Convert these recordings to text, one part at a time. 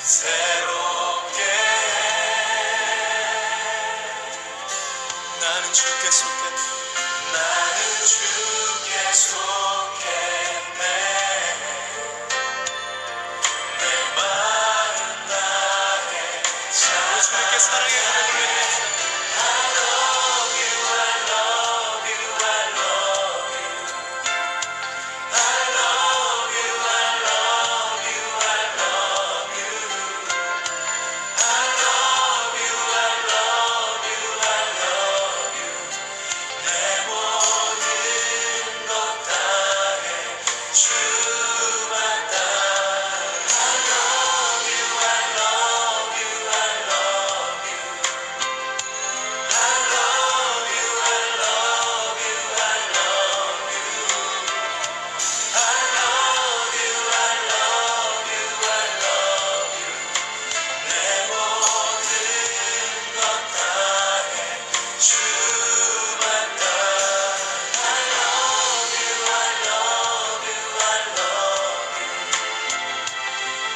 새롭게 나는 주께 속했네. 나는 주께 속했네. 내 마음 다해 우리 주님께 사랑의 고백을 올려드립시다. I love you, I love you, I love you. I love you, I love you, I love you. I love you, I love you, I love you. 내 모든 것 다해 주만 따라. I love you, I love you, I love you. I love you, I love you, I love you. I love you, I love you, I love you. 내 모든 것 다해 주만 따라. I love you, I love you, I love you.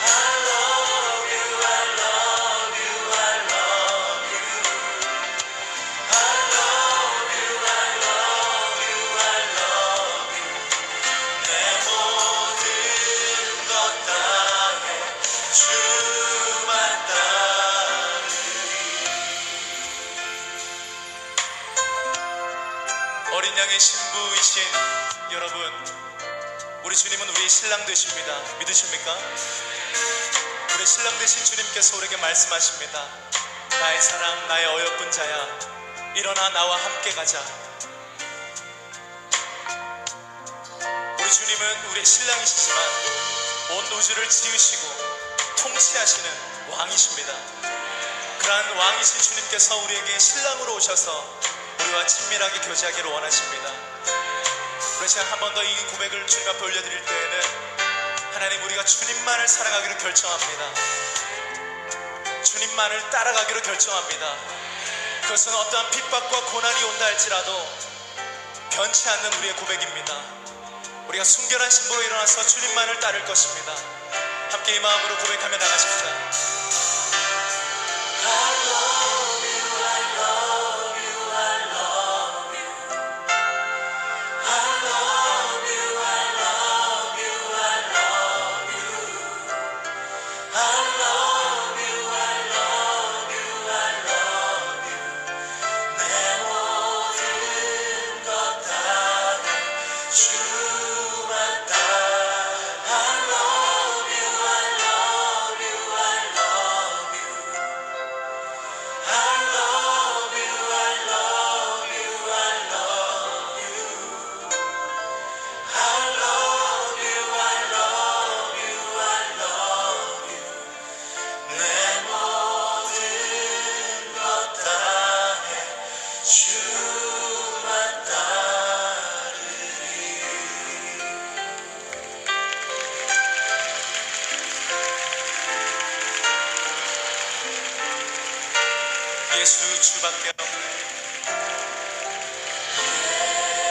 I love you, I love you, I love you. I love you, I love you, I love you. 내 모든 것 다해 주만 따르리. 어린 양의 신부이신 여러분, 우리 주님은 우리의 신랑 되십니다. 믿으십니까? 우리 신랑 되신 주님께서 우리에게 말씀하십니다. 나의 사랑, 나의 어여쁜 자야, 일어나 나와 함께 가자. 우리 주님은 우리의 신랑이시지만 온 우주를 지으시고 통치하시는 왕이십니다. 그러한 왕이신 주님께서 우리에게 신랑으로 오셔서 우리와 친밀하게 교제하기를 원하십니다. 우리 시간 한 번 더 이 고백을 주님 앞에 올려드릴 때에는 하나님, 우리가 주님만을 사랑하기로 결정합니다. 주님만을 따라가기로 결정합니다. 그것은 어떠한 핍박과 고난이 온다 할지라도 변치 않는 우리의 고백입니다. 우리가 순결한 신부로 일어나서 주님만을 따를 것입니다. 함께 이 마음으로 고백하며 나가십시다. I love you, I love you, I love you. I love you, I love you, I love you. I love you, I love you, I love you. 내 모든 것 다해 주만 따라. I love you, I love you, I love you. I love you, I love you, I love you. I love you, I love you, I love you. 내 모든 것 다해 주만 따르리. 예수 주밖에 없네.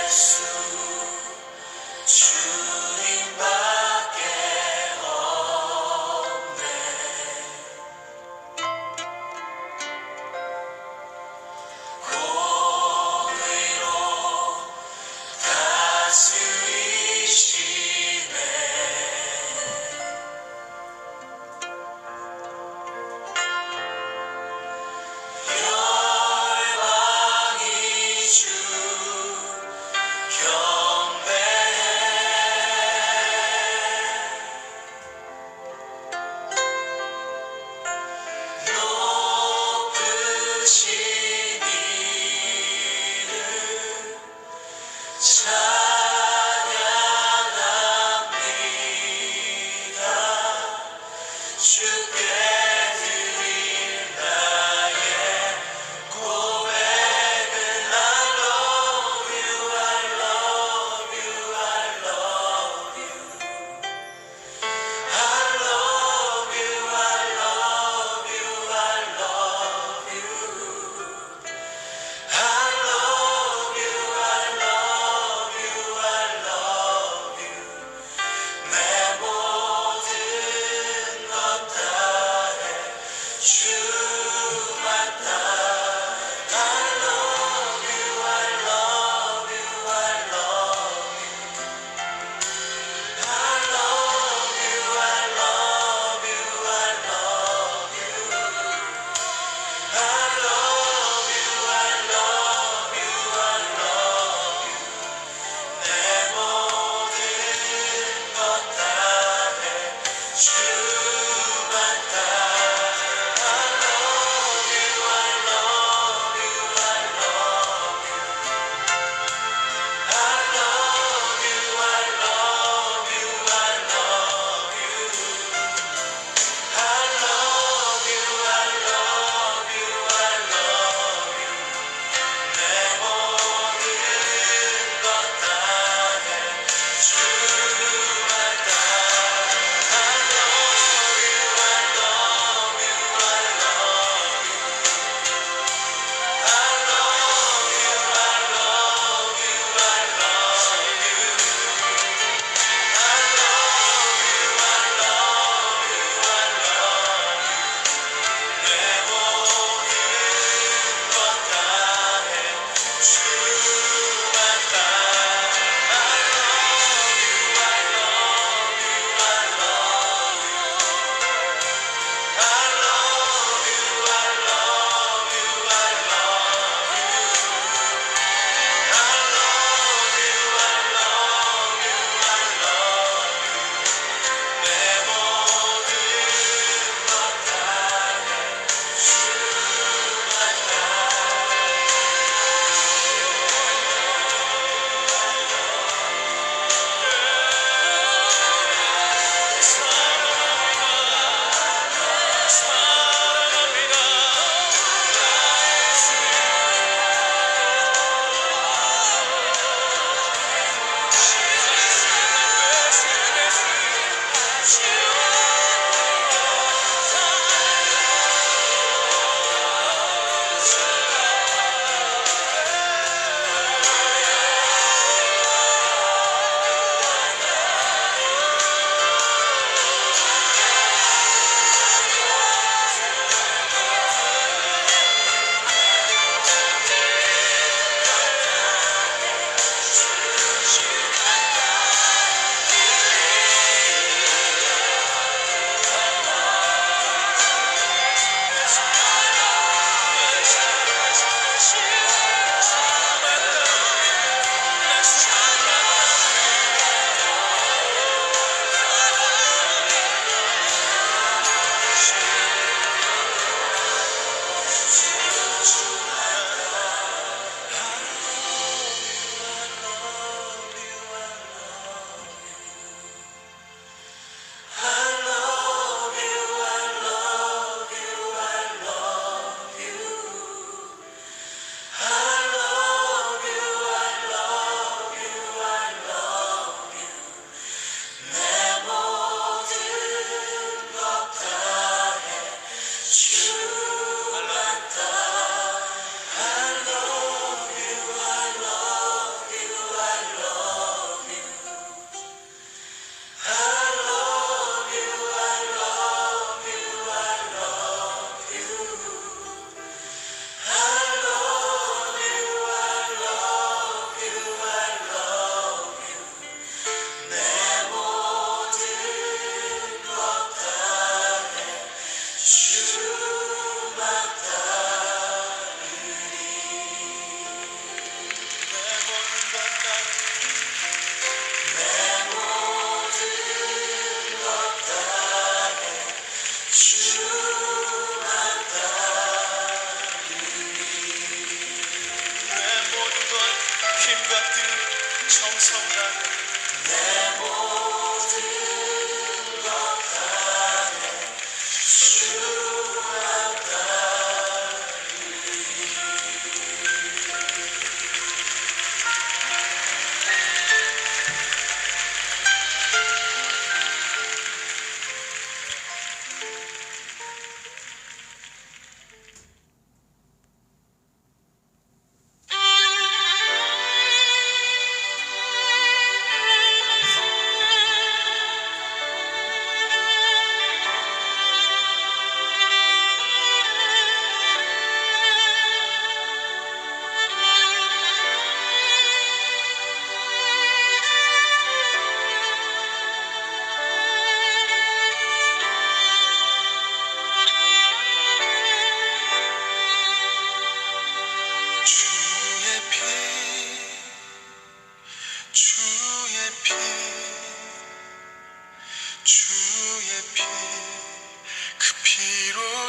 예수 주님밖에 없네. 공의로 다스리시네. 열방이 주 내 모든 것 다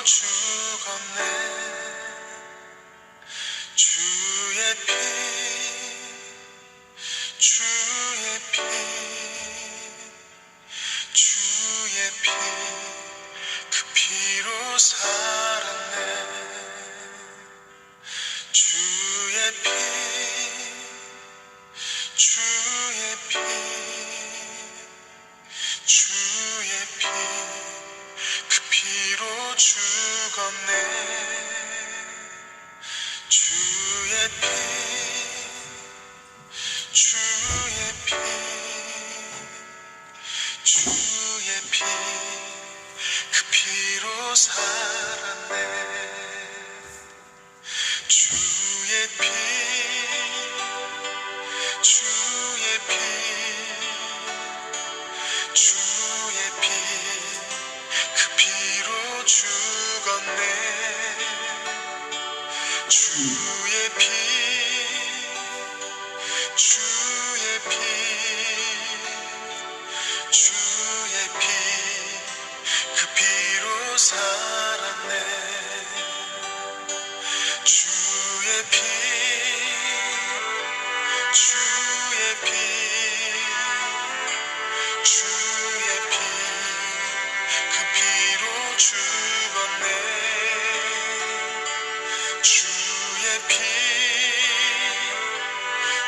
죽었네. 주의 피, 주의 피, 주의 피, 그 피로 살았네. 주의 피, 주의 피, 주의 피, 그 피로 죽었네. 주의 피, 주의 피, 주의 피, 그 피로 살았네. 주의 피, 주의 피, 주의 피, 그 피로 죽었네. 주의 피, 주의 피, 주의 피, 그 피로 살았네. 주의 피, 주의 피, 주의 피, 그 피로 죽었네. 주의 피,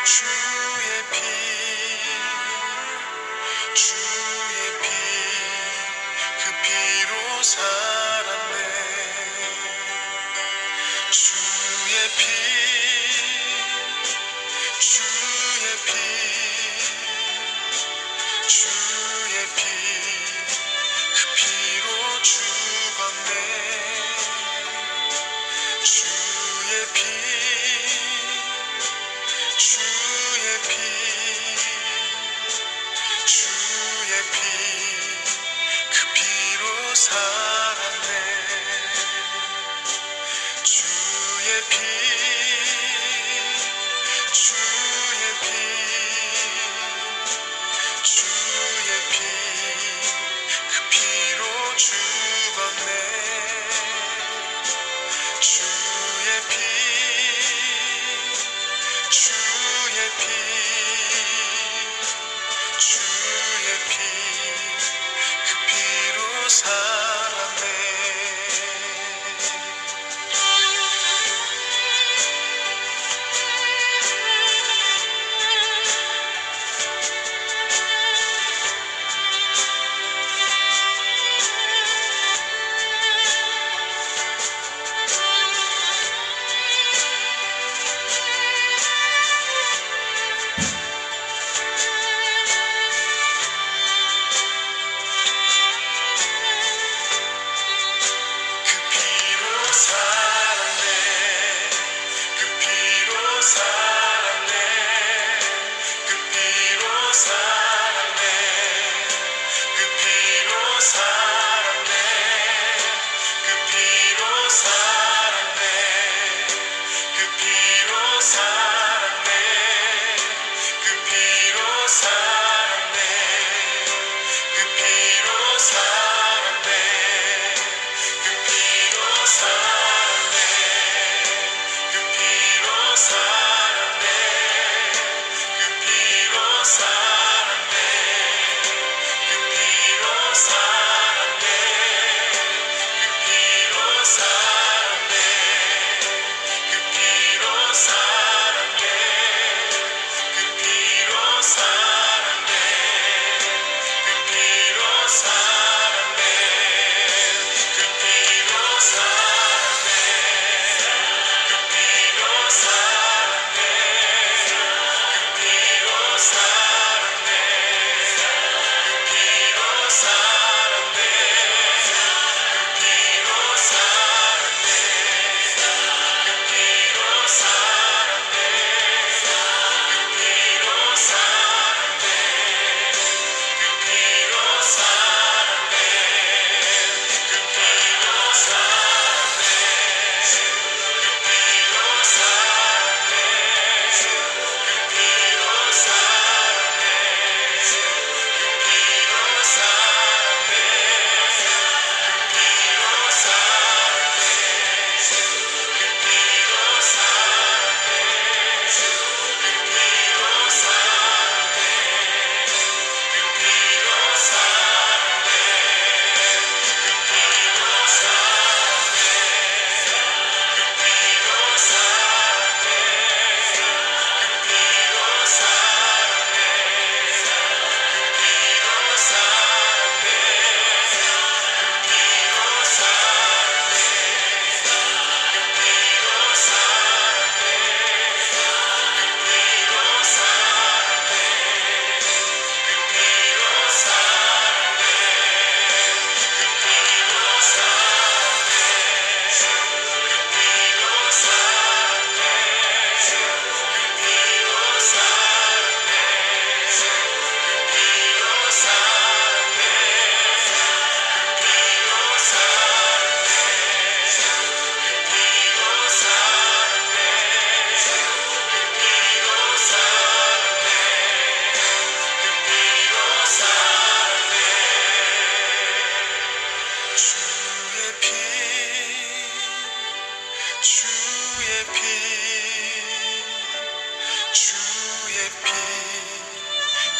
주의 피, 주의 피, 그 피로 살았네.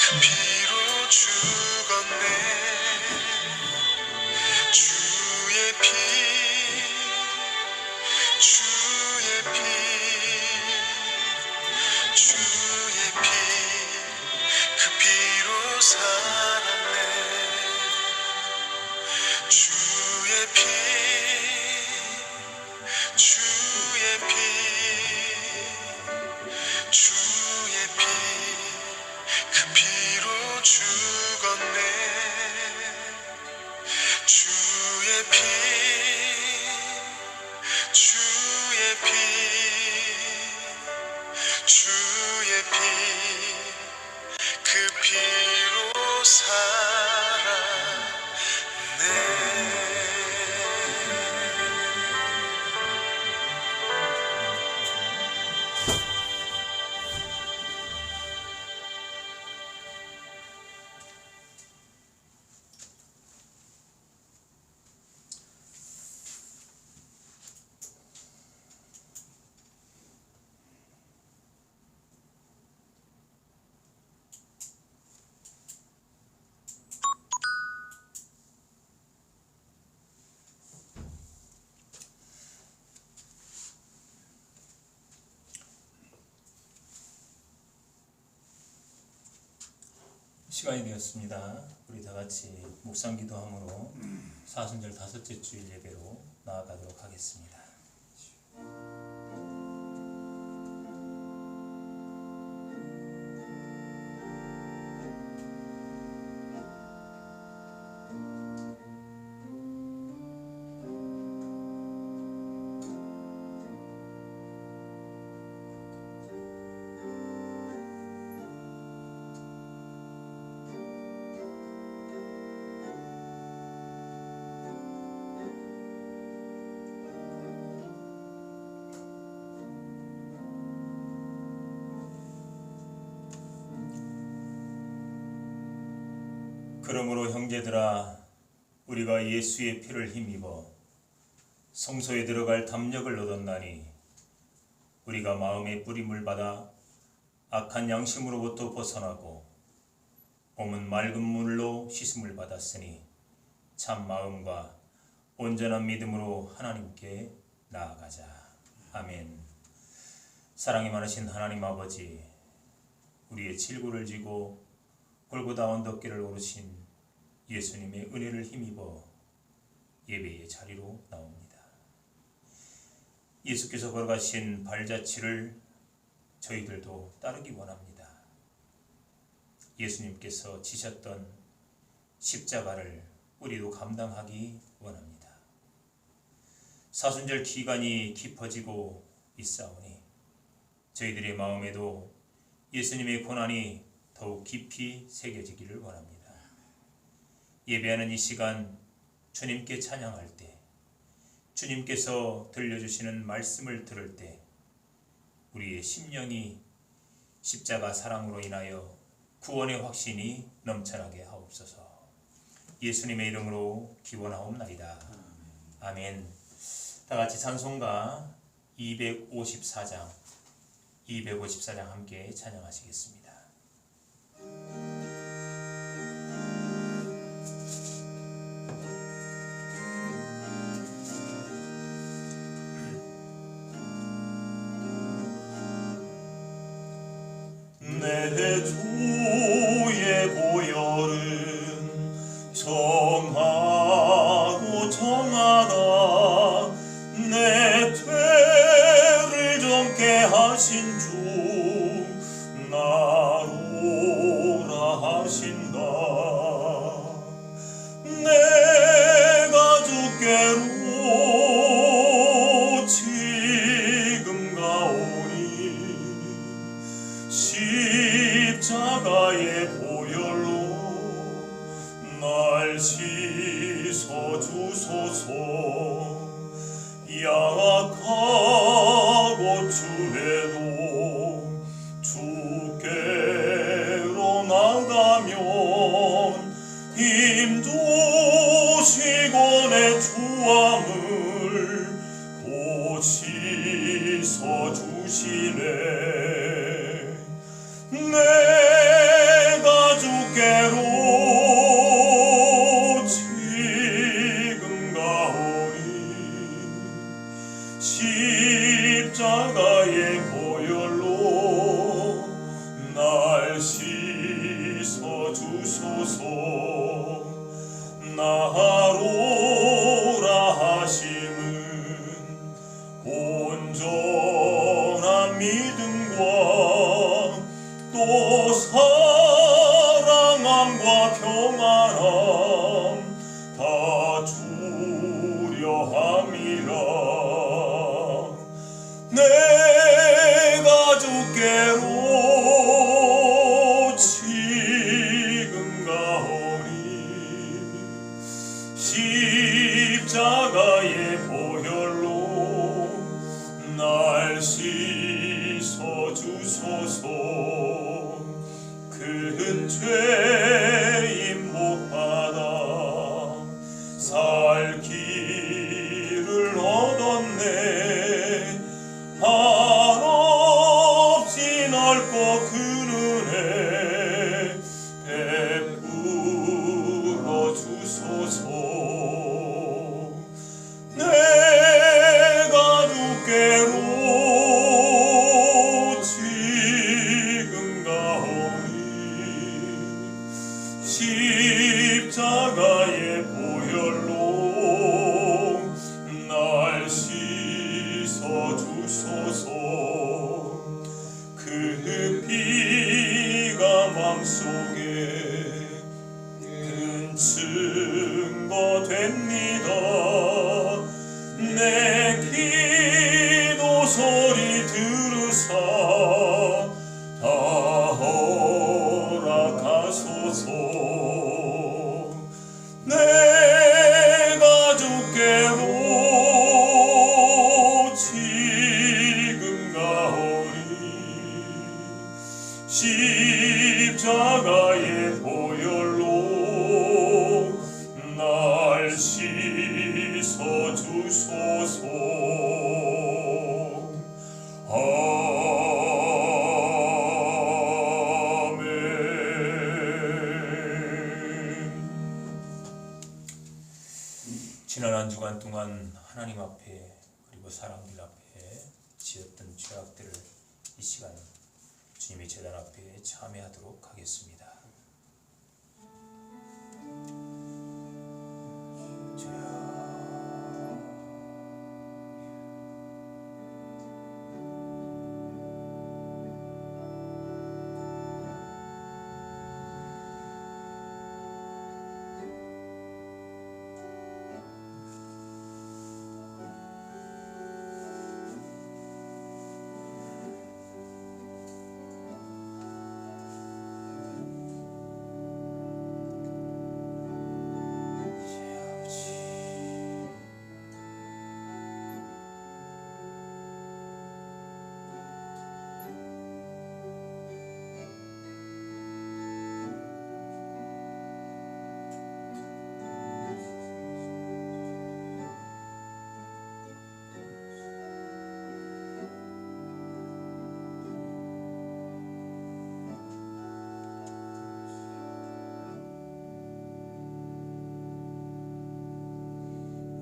그 피로 죽었네. 주의 피, 주의 피, 주의 피, 그 피로 살았네. 주의 피, 주의 피, 주의 피, 그 피로 죽었네. 주의 피, 주의 피, 주의 피, 그 피로 살았네. 시간이 되었습니다. 우리 다 같이 묵상 기도함으로 사순절 다섯째 주일 예배로 나아가도록 하겠습니다. 그러므로 형제들아, 우리가 예수의 피를 힘입어 성소에 들어갈 담력을 얻었나니 우리가 마음의 뿌림을 받아 악한 양심으로부터 벗어나고 몸은 맑은 물로 씻음을 받았으니 참 마음과 온전한 믿음으로 하나님께 나아가자. 아멘. 사랑이 많으신 하나님 아버지, 우리의 질고를 지고 골고다 언덕길을 오르신 예수님의 은혜를 힘입어 예배의 자리로 나옵니다. 예수께서 걸어가신 발자취를 저희들도 따르기 원합니다. 예수님께서 지셨던 십자가를 우리도 감당하기 원합니다. 사순절 기간이 깊어지고 있사오니 저희들의 마음에도 예수님의 고난이 더욱 깊이 새겨지기를 원합니다. 예배하는 이 시간 주님께 찬양할 때, 주님께서 들려주시는 말씀을 들을 때 우리의 심령이 십자가 사랑으로 인하여 구원의 확신이 넘쳐나게 하옵소서. 예수님의 이름으로 기원하옵나이다. 아멘. 다같이 찬송가 254장 함께 찬양하시겠습니다. 내 주의 보혈은 정하고 정하다. 내 죄를 정케 하신 주 나로라 하신다. 내가 주께로 지금 가오니 십자가에 내가 주께로 지금 가오니 십자가의 보혈로 날 씻어주소서. 나로라 하심은 온전한 믿음과 또 사랑함과 평안함 다 주려 함이라. 내가 주께로 지금 가오니 십자가의 보혈로 날 씻어주소서. 큰 죄인 못받아 살 길을 얻었네. 한없이 넓고 그 은혜 베풀어 주소서. 내가 주께로 지금 가오니 십자가의 보혈로 날 씻어주소서. 그 피가 맘속에 큰 증거 됩니다. 내 기도 소리 들으사 다 허락하소서. 내가 주께로 지금 가오니 십자가의 보혈로 날 씻어주소서. 지난 한 주간 동안 하나님 앞에 그리고 사람들 앞에 지었던 죄악들을 이 시간 주님의 제단 앞에 참회하도록 하겠습니다.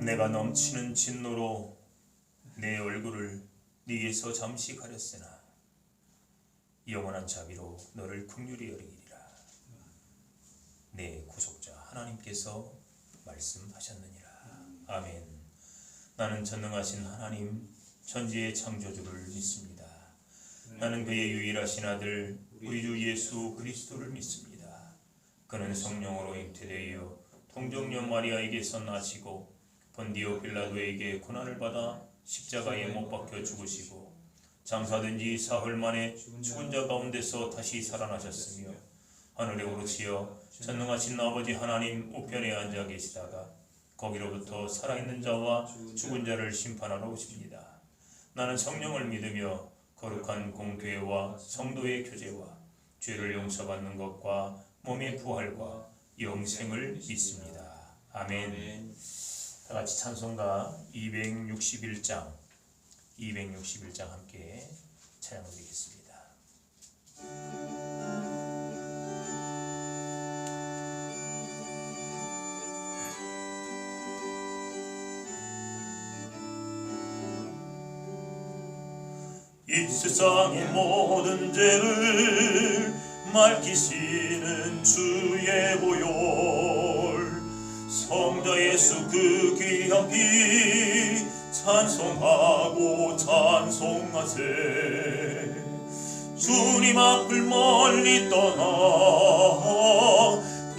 내가 넘치는 진노로 내 얼굴을 네게서 잠시 가렸으나 영원한 자비로 너를 긍휼히 여기리라. 내 구속자 하나님께서 말씀하셨느니라. 아멘. 나는 전능하신 하나님 천지의 창조주를 믿습니다. 나는 그의 유일하신 아들 우리 주 예수 그리스도를 믿습니다. 그는 성령으로 잉태되어 통정녀 마리아에게서 나시고 본디오 빌라도에게 고난을 받아 십자가에 못 박혀 죽으시고 장사된 지 사흘 만에 죽은 자 가운데서 다시 살아나셨으며 하늘에 오르시어 전능하신 아버지 하나님 우편에 앉아 계시다가 거기로부터 살아있는 자와 죽은 자를 심판하러 오십니다. 나는 성령을 믿으며 거룩한 공교회와 성도의 교제와 죄를 용서받는 것과 몸의 부활과 영생을 믿습니다. 아멘. 다 같이 찬송가 261장 함께 찬양 드리겠습니다. 이 세상의 모든 죄를 맑히시는 주의 보혈, 성자 예수 그 귀한 피 찬송하고 찬송하세. 주님 앞을 멀리 떠나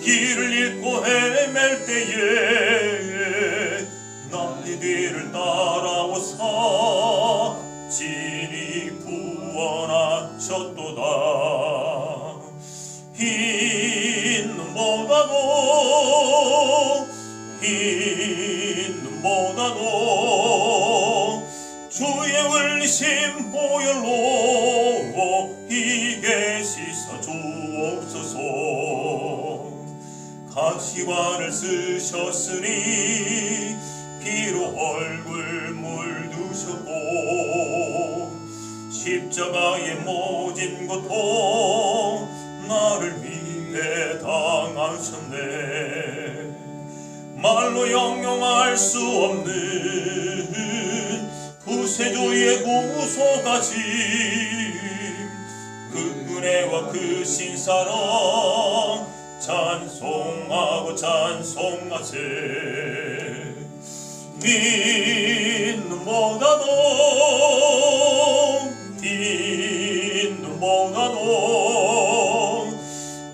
길을 잃고 헤맬 때에 남 뒤를 따라오사 진이 구원하셨도다. 흰 눈보다도 주의 흘리신 보혈로 이게 씻어 주옵소서. 가시관을 쓰셨으니 피로 얼굴 물드셨고 십자가의 모진 고통 나를 위해 당하셨네. 말로 형용할 수 없는 구세주의 구속하심, 그 은혜와 그 신사랑 찬송하고 찬송하세. 흰 눈보다도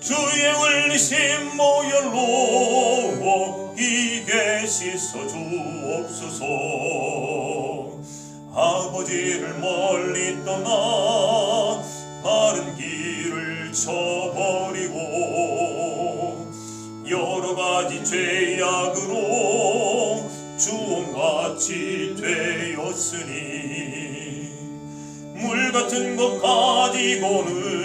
주의 흘리신 보혈로 이게 씻어 주옵소서. 아버지를 멀리 떠나 바른 길을 쳐버리고 여러 가지 죄악으로 주홍같이 되었으니 물 같은 것 가지고는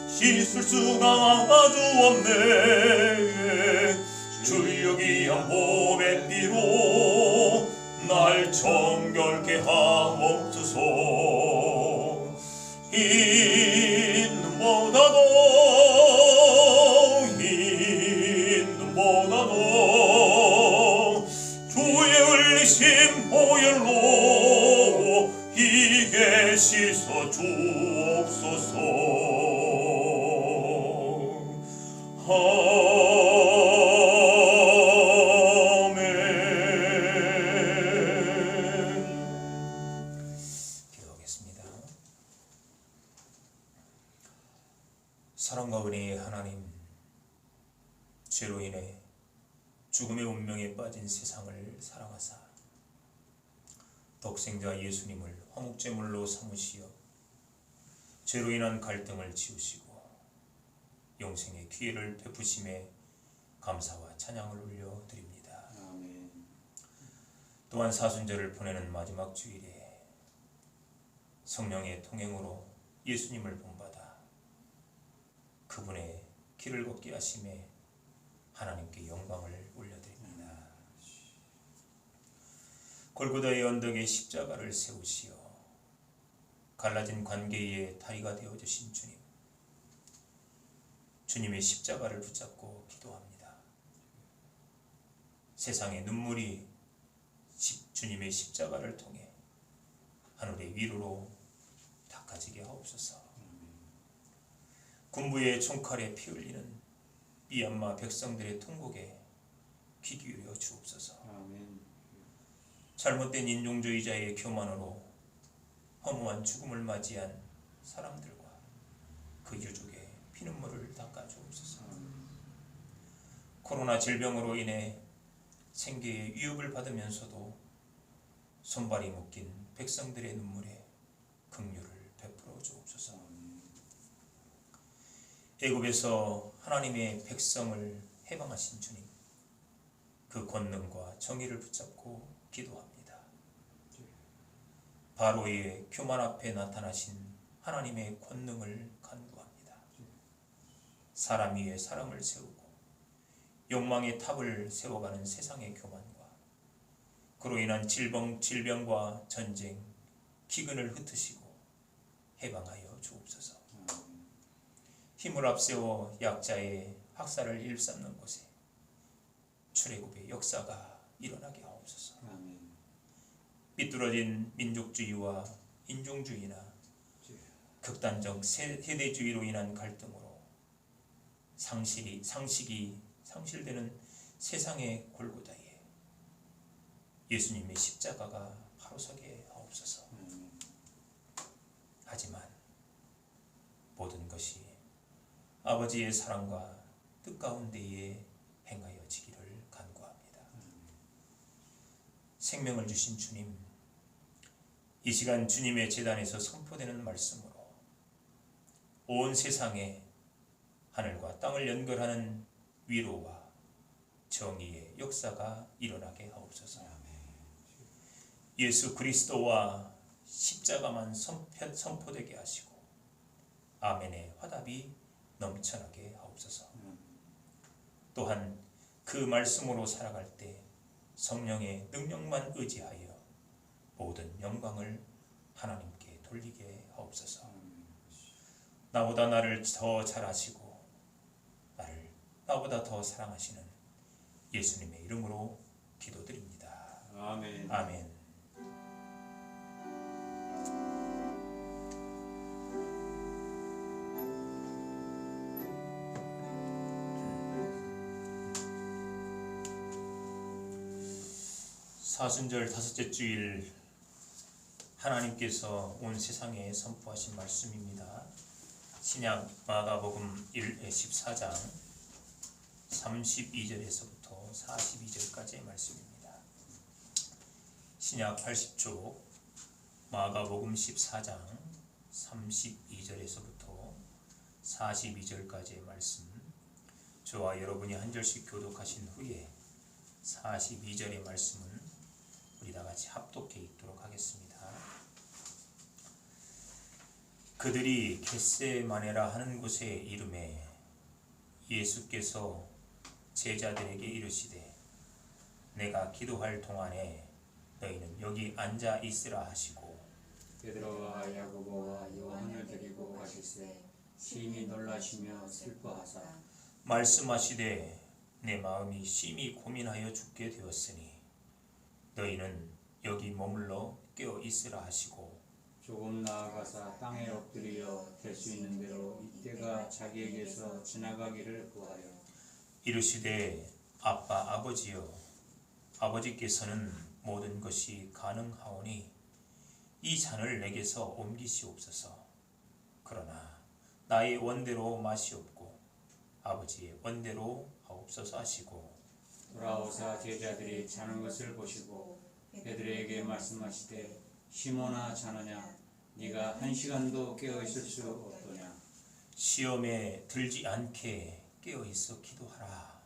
씻을 수가 아주 없네. 주여 귀한 보배 피로 날 정결케 하옵소서. 흰 눈보다도 주의 흘리신 보혈로 이게 씻어 주옵소서. 기도하겠습니다. 사랑과 은혜의 하나님, 죄로 인해 죽음의 운명에 빠진 세상을 사랑하사 독생자 예수님을 화목제물로 삼으시어 죄로 인한 갈등을 지우시고 영생의 기회를 베푸심에 감사와 찬양을 올려드립니다. 아멘. 또한 사순절을 보내는 마지막 주일에 성령의 통행으로 예수님을 본받아 그분의 길을 걷게 하심에 하나님께 영광을 올려드립니다. 골고다의 언덕에 십자가를 세우시어 갈라진 관계의 다리가 되어주신 주님, 주님의 십자가를 붙잡고 기도합니다. 세상의 눈물이 주님의 십자가를 통해 하늘의 위로로 닦아지게 하옵소서. 군부의 총칼에 피 흘리는 미얀마 백성들의 통곡에 귀 기울여 주옵소서. 아멘. 잘못된 인종주의자의 교만으로 허무한 죽음을 맞이한 사람들과 그 유족의 피눈물을 닦아 주옵소서. 코로나 질병으로 인해 생계에 위협을 받으면서도 손발이 묶인 백성들의 눈물에 긍휼을 베풀어 주옵소서. 애굽에서 하나님의 백성을 해방하신 주님, 그 권능과 정의를 붙잡고 기도합니다. 바로의 교만 앞에 나타나신 하나님의 권능을 간구합니다. 사람 위에 사람을 세우고 욕망의 탑을 세워가는 세상의 교만과 그로 인한 질병과 전쟁, 기근을 흩으시고 해방하여 주옵소서. 힘을 앞세워 약자의 학살을 일삼는 곳에 출애굽의 역사가 일어나게 하옵소서. 삐뚤어진 민족주의와 인종주의나 극단적 세대주의로 인한 갈등으로 상식이 상실되는 세상의 골고다에 예수님의 십자가가 바로 서게 하옵소서. 하지만 모든 것이 아버지의 사랑과 뜻 가운데에 행하여지기를 간구합니다. 생명을 주신 주님, 이 시간 주님의 제단에서 선포되는 말씀으로 온 세상에 하늘과 땅을 연결하는 위로와 정의의 역사가 일어나게 하옵소서. 예수 그리스도와 십자가만 선포되게 하시고 아멘의 화답이 넘쳐나게 하옵소서. 또한 그 말씀으로 살아갈 때 성령의 능력만 의지하여 모든 영광을 하나님께 돌리게 하옵소서. 나보다 나를 더 잘 아시고 나를 나보다 더 사랑하시는 예수님의 이름으로 기도드립니다. 아멘. 아멘. 사순절 다섯째 주일 하나님께서 온 세상에 선포하신 말씀입니다. 신약 마가복음 14장 32절에서부터 42절까지의 말씀입니다. 신약 80쪽 마가복음 14장 32절에서부터 42절까지의 말씀, 저와 여러분이 한 절씩 교독하신 후에 42절의 말씀은 우리 다같이 합독해 읽도록 하겠습니다. 그들이 겟세마네라 하는 곳에 이르매 예수께서 제자들에게 이르시되 내가 기도할 동안에 너희는 여기 앉아 있으라 하시고 베드로와 야고보와 요한을 데리고 가실새 심히 놀라시며 슬퍼하사 말씀하시되 내 마음이 심히 고민하여 죽게 되었으니 너희는 여기 머물러 깨어 있으라 하시고 조금 나아가사 땅에 엎드려 될 수 있는 대로 이때가 자기에게서 지나가기를 구하여 이르시되 아빠 아버지여, 아버지께서는 모든 것이 가능하오니 이 잔을 내게서 옮기시옵소서. 그러나 나의 원대로 마시옵고 아버지의 원대로 하옵소서 하시고 돌아오사 제자들이 자는 것을 보시고 베드로에게 말씀하시되 시몬아 자느냐 네가 1시간도 깨어 있을 수 없도냐. 시험에 들지 않게 깨어 있어 기도하라.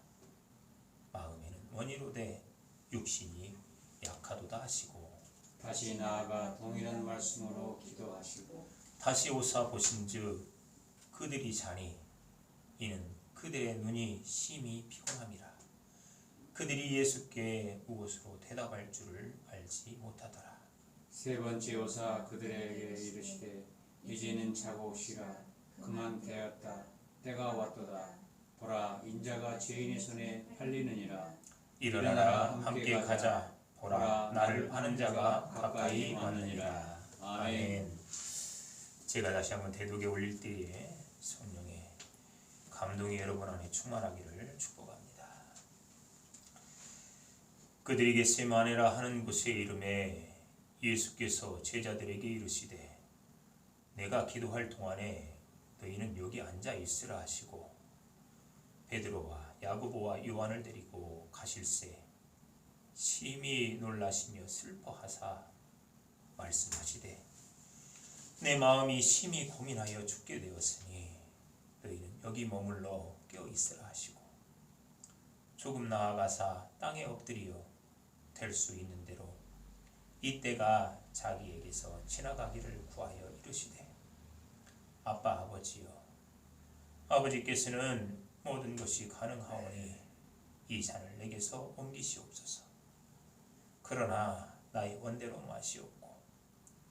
마음에는 원이로되 육신이 약하도다 하시고 다시 나아가 동일한 말씀으로 기도하시고 다시 오사 보신즉 그들이 자니 이는 그들의 눈이 심히 피곤함이라. 그들이 예수께 무엇으로 대답할 줄을 알지 못하더라. 세 번째 오사 그들에게 이르시되 이제는 자고 쉬라. 그만 되었다. 때가 왔도다. 보라 인자가 죄인의 손에 팔리느니라. 일어나라 함께 가자. 보라 나를 파는 자가 가까이 왔느니라. 아멘. 제가 다시 한번 대독에 올릴 때에 성령의 감동이 여러분 안에 충만하기를 축복합니다. 그들이 겟세마네라 하는 곳에 이르매 예수께서 제자들에게 이르시되 내가 기도할 동안에 너희는 여기 앉아 있으라 하시고 베드로와 야고보와 요한을 데리고 가실새 심히 놀라시며 슬퍼하사 말씀하시되 내 마음이 심히 고민하여 죽게 되었으니 너희는 여기 머물러 깨어 있으라 하시고 조금 나아가사 땅에 엎드려 될 수 있는 대로 이때가 자기에게서 지나가기를 구하여 이르시되 아빠 아버지여, 아버지께서는 모든 것이 가능하오니 이 잔을 내게서 옮기시옵소서. 그러나 나의 원대로 마시옵고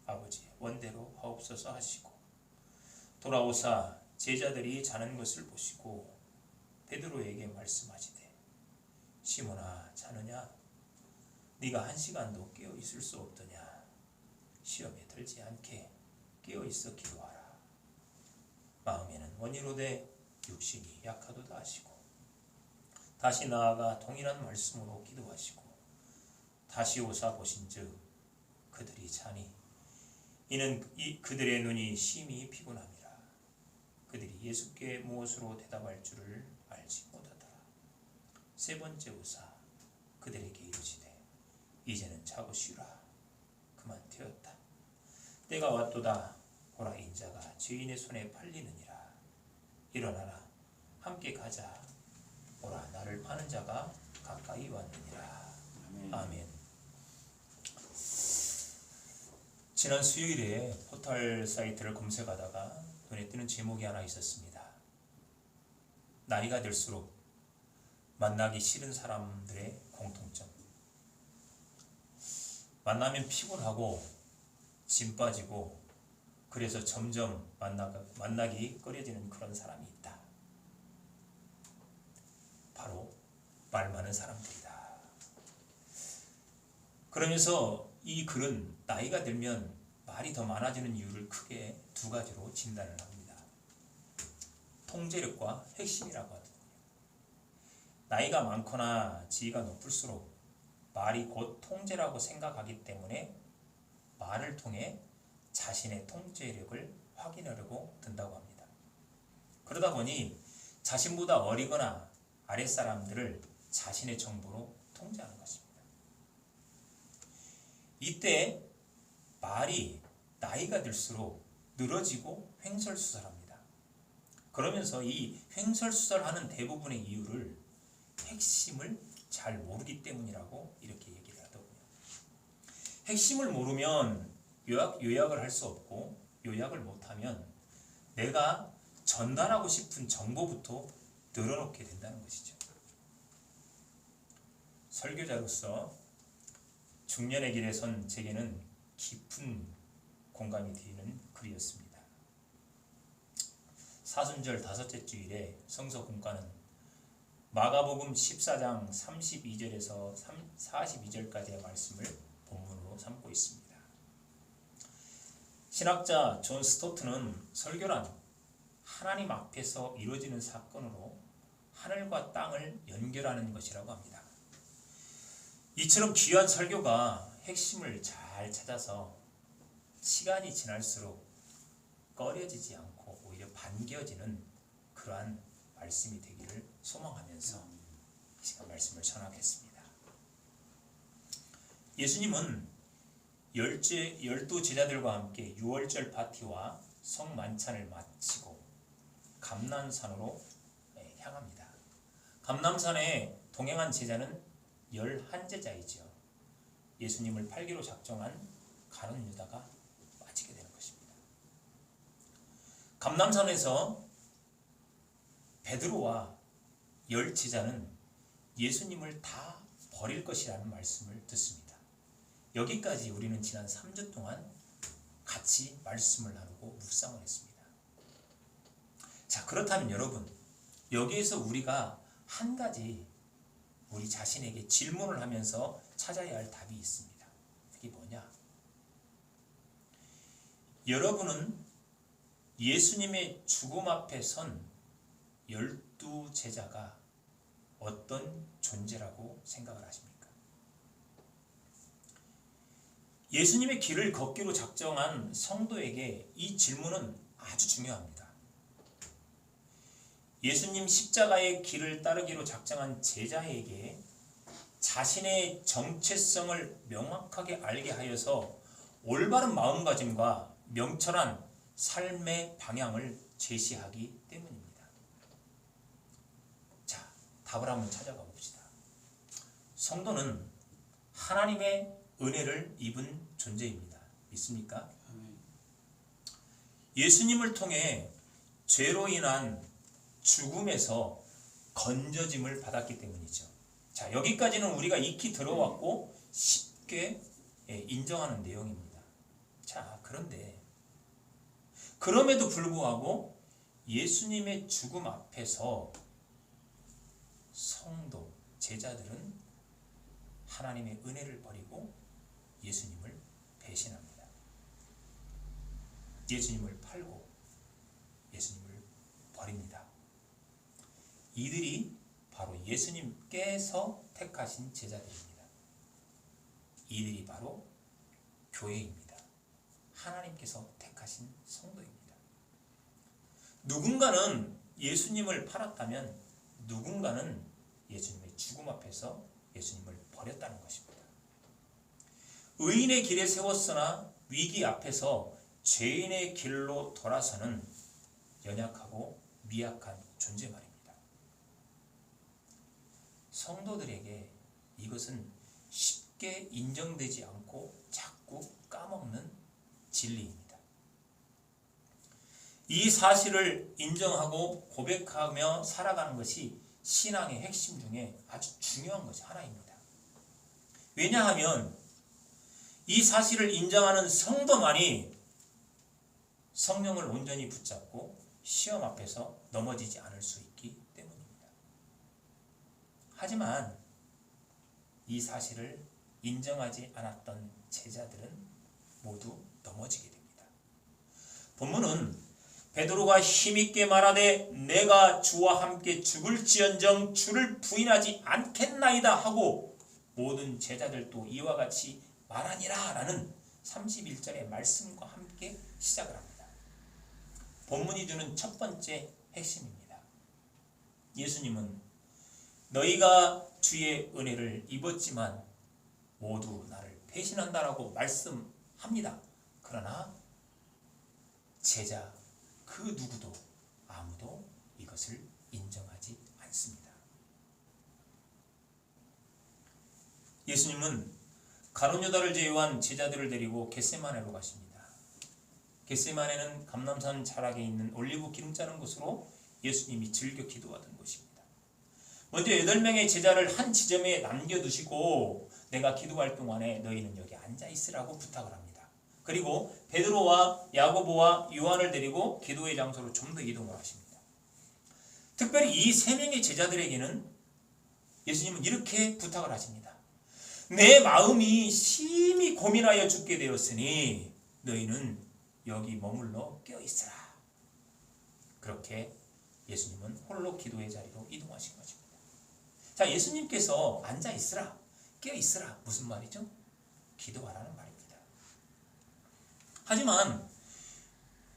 아버지의 원대로 하옵소서 하시고 돌아오사 제자들이 자는 것을 보시고 베드로에게 말씀하시되 시몬아 자느냐 네가 1시간도 깨어 있을 수 없더냐 시험에 들지 않게 깨어 있어 기도하라. 마음에는 원이로되 육신이 약하도다 하시고 다시 나아가 동일한 말씀으로 기도하시고 다시 오사 보신즉 그들이 자니 이는 그들의 눈이 심히 피곤함이라. 그들이 예수께 무엇으로 대답할 줄을 알지 못하더라. 세 번째 오사 그들에게 이르시되 이제는 자고 쉬라. 그만 되었다. 때가 왔도다. 보라 인자가 죄인의 손에 팔리느니라. 일어나라. 함께 가자. 보라 나를 파는 자가 가까이 왔느니라. 아멘. 지난 수요일에 포털 사이트를 검색하다가 눈에 띄는 제목이 하나 있었습니다. 나이가 들수록 만나기 싫은 사람들의 공통점. 만나면 피곤하고 짐 빠지고 그래서 점점 만나기 꺼려지는 그런 사람이 있다. 바로 말 많은 사람들이다. 그러면서 이 글은 나이가 들면 말이 더 많아지는 이유를 크게 두 가지로 진단을 합니다. 통제력과 핵심이라고 하더군요. 나이가 많거나 지위가 높을수록 말이 곧 통제라고 생각하기 때문에 말을 통해 자신의 통제력을 확인하려고 든다고 합니다. 그러다 보니 자신보다 어리거나 아랫사람들을 자신의 정보로 통제하는 것입니다. 이때 말이 나이가 들수록 늘어지고 횡설수설합니다. 그러면서 이 횡설수설하는 대부분의 이유를 핵심을 잘 모르기 때문이라고 이렇게 얘기를 하더군요. 핵심을 모르면 요약을 할 수 없고 요약을 못하면 내가 전달하고 싶은 정보부터 늘어놓게 된다는 것이죠. 설교자로서 중년의 길에 선 제게는 깊은 공감이 되는 글이었습니다. 사순절 5째 주일에 성서 공과는 마가복음 14장 32절에서 42절까지의 말씀을 본문으로 삼고 있습니다. 신학자 존 스토트는 설교란 하나님 앞에서 이루어지는 사건으로 하늘과 땅을 연결하는 것이라고 합니다. 이처럼 귀한 설교가 핵심을 잘 찾아서 시간이 지날수록 꺼려지지 않고 오히려 반겨지는 그러한 말씀이 되기를 소망하면서 이 시간 말씀을 전하겠습니다. 예수님은 12 제자들과 함께 유월절 파티와 성만찬을 마치고 감난산으로 향합니다. 감난산에 동행한 제자는 11제자이죠. 예수님을 팔기로 작정한 가룟 유다가 빠지게 되는 것입니다. 감난산에서 베드로와 10제자는 예수님을 다 버릴 것이라는 말씀을 듣습니다. 여기까지 우리는 지난 3주 동안 같이 말씀을 나누고 묵상을 했습니다. 자, 그렇다면 여러분, 여기에서 우리가 한 가지 우리 자신에게 질문을 하면서 찾아야 할 답이 있습니다. 그게 뭐냐? 여러분은 예수님의 죽음 앞에 선 12제자가 어떤 존재라고 생각을 하십니까? 예수님의 길을 걷기로 작정한 성도에게 이 질문은 아주 중요합니다. 예수님 십자가의 길을 따르기로 작정한 제자에게 자신의 정체성을 명확하게 알게 하여서 올바른 마음가짐과 명철한 삶의 방향을 제시하기 때문입니다. 자, 답을 한번 찾아가 봅시다. 성도는 하나님의 은혜를 입은 존재입니다. 믿습니까? 예수님을 통해 죄로 인한 죽음에서 건져짐을 받았기 때문이죠. 자, 여기까지는 우리가 익히 들어왔고 쉽게 인정하는 내용입니다. 자, 그런데 그럼에도 불구하고 예수님의 죽음 앞에서 성도, 제자들은 하나님의 은혜를 버리고 예수님을 배신합니다. 예수님을 팔고 예수님을 버립니다. 이들이 바로 예수님께서 택하신 제자들입니다. 이들이 바로 교회입니다. 하나님께서 택하신 성도입니다. 누군가는 예수님을 팔았다면 누군가는 예수님의 죽음 앞에서 예수님을 버렸다는 것입니다. 의인의 길에 세웠으나 위기 앞에서 죄인의 길로 돌아서는 연약하고 미약한 존재 말입니다. 성도들에게 이것은 쉽게 인정되지 않고 자꾸 까먹는 진리입니다. 이 사실을 인정하고 고백하며 살아가는 것이 신앙의 핵심 중에 아주 중요한 것이 하나입니다. 왜냐하면 이 사실을 인정하는 성도만이 성령을 온전히 붙잡고 시험 앞에서 넘어지지 않을 수 있기 때문입니다. 하지만 이 사실을 인정하지 않았던 제자들은 모두 넘어지게 됩니다. 본문은 베드로가 힘있게 말하되 내가 주와 함께 죽을지언정 주를 부인하지 않겠나이다 하고 모든 제자들도 이와 같이 말하니라 라는 31절의 말씀과 함께 시작을 합니다. 본문이 주는 첫 번째 핵심입니다. 예수님은 너희가 주의 은혜를 입었지만 모두 나를 배신한다라고 말씀합니다. 그러나 제자 그 누구도 아무도 이것을 인정하지 않습니다. 예수님은 가룟 유다를 제외한 제자들을 데리고 겟세마네로 가십니다. 겟세마네는 감람산 자락에 있는 올리브 기름 자른 곳으로 예수님이 즐겨 기도하던 곳입니다. 먼저 8명의 제자를 한 지점에 남겨두시고 내가 기도할 동안에 너희는 여기 앉아 있으라고 부탁을 합니다. 그리고 베드로와 야고보와 요한을 데리고 기도의 장소로 좀 더 이동을 하십니다. 특별히 이 3명의 제자들에게는 예수님은 이렇게 부탁을 하십니다. 내 마음이 심히 고민하여 죽게 되었으니 너희는 여기 머물러 깨어있으라. 그렇게 예수님은 홀로 기도의 자리로 이동하신 것입니다. 자, 예수님께서 앉아있으라, 깨어있으라 무슨 말이죠? 기도하라는 말입니다. 하지만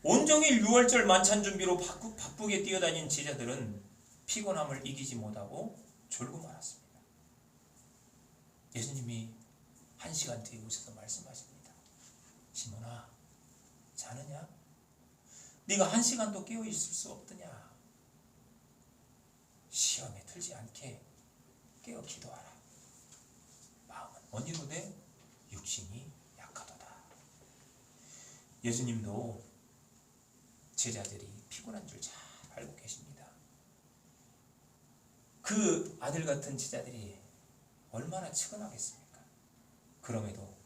온종일 유월절 만찬 준비로 바쁘게 뛰어다닌 제자들은 피곤함을 이기지 못하고 졸고 말았습니다. 예수님이 1시간 뒤에 오셔서 말씀하십니다. 시몬아, 자느냐? 네가 1시간도 깨어있을 수 없더냐? 시험에 들지 않게 깨어 기도하라. 마음은 원이로되 육신이 약하도다. 예수님도 제자들이 피곤한 줄 잘 알고 계십니다. 그 아들 같은 제자들이 얼마나 측은하겠습니까? 그럼에도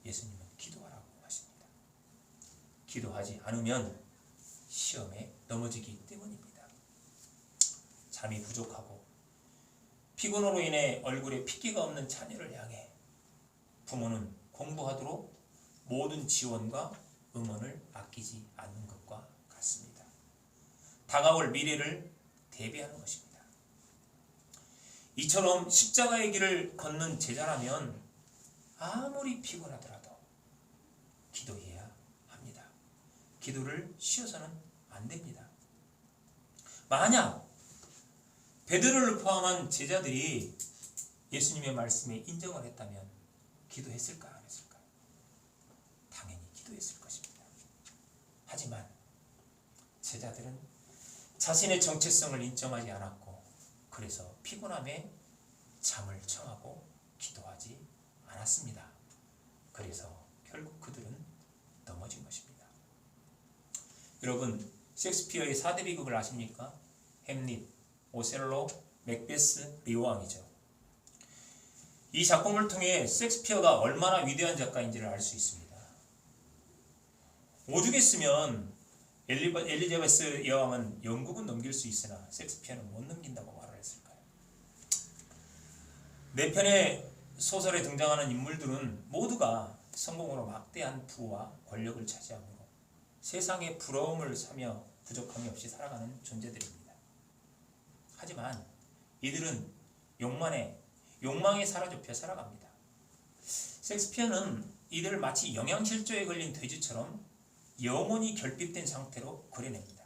예수님은 기도하라고 하십니다. 기도하지 않으면 시험에 넘어지기 때문입니다. 잠이 부족하고 피곤으로 인해 얼굴에 핏기가 없는 자녀를 향해 부모는 공부하도록 모든 지원과 응원을 아끼지 않는 것과 같습니다. 다가올 미래를 대비하는 것입니다. 이처럼 십자가의 길을 걷는 제자라면 아무리 피곤하더라도 기도해야 합니다. 기도를 쉬어서는 안 됩니다. 만약 베드로를 포함한 제자들이 예수님의 말씀에 인정을 했다면 기도했을까요? 안 했을까요? 당연히 기도했을 것입니다. 하지만 제자들은 자신의 정체성을 인정하지 않았고 그래서 피곤함에 잠을 청하고 기도하지 않았습니다. 그래서 결국 그들은 넘어진 것입니다. 여러분, 셰익스피어의 4대 비극을 아십니까? 햄릿, 오셀로, 맥베스, 리오왕이죠. 이 작품을 통해 셰익스피어가 얼마나 위대한 작가인지를 알 수 있습니다. 오죽했으면 엘리자베스 여왕은 영국은 넘길 수 있으나 섹스피어는 못 넘긴다고 말을 했을까요? 네 편의 소설에 등장하는 인물들은 모두가 성공으로 막대한 부와 권력을 차지하므로 세상의 부러움을 사며 부족함이 없이 살아가는 존재들입니다. 하지만 이들은 욕망에 사로잡혀 살아갑니다. 섹스피어는 이들을 마치 영양실조에 걸린 돼지처럼 영혼이 결핍된 상태로 그려냅니다.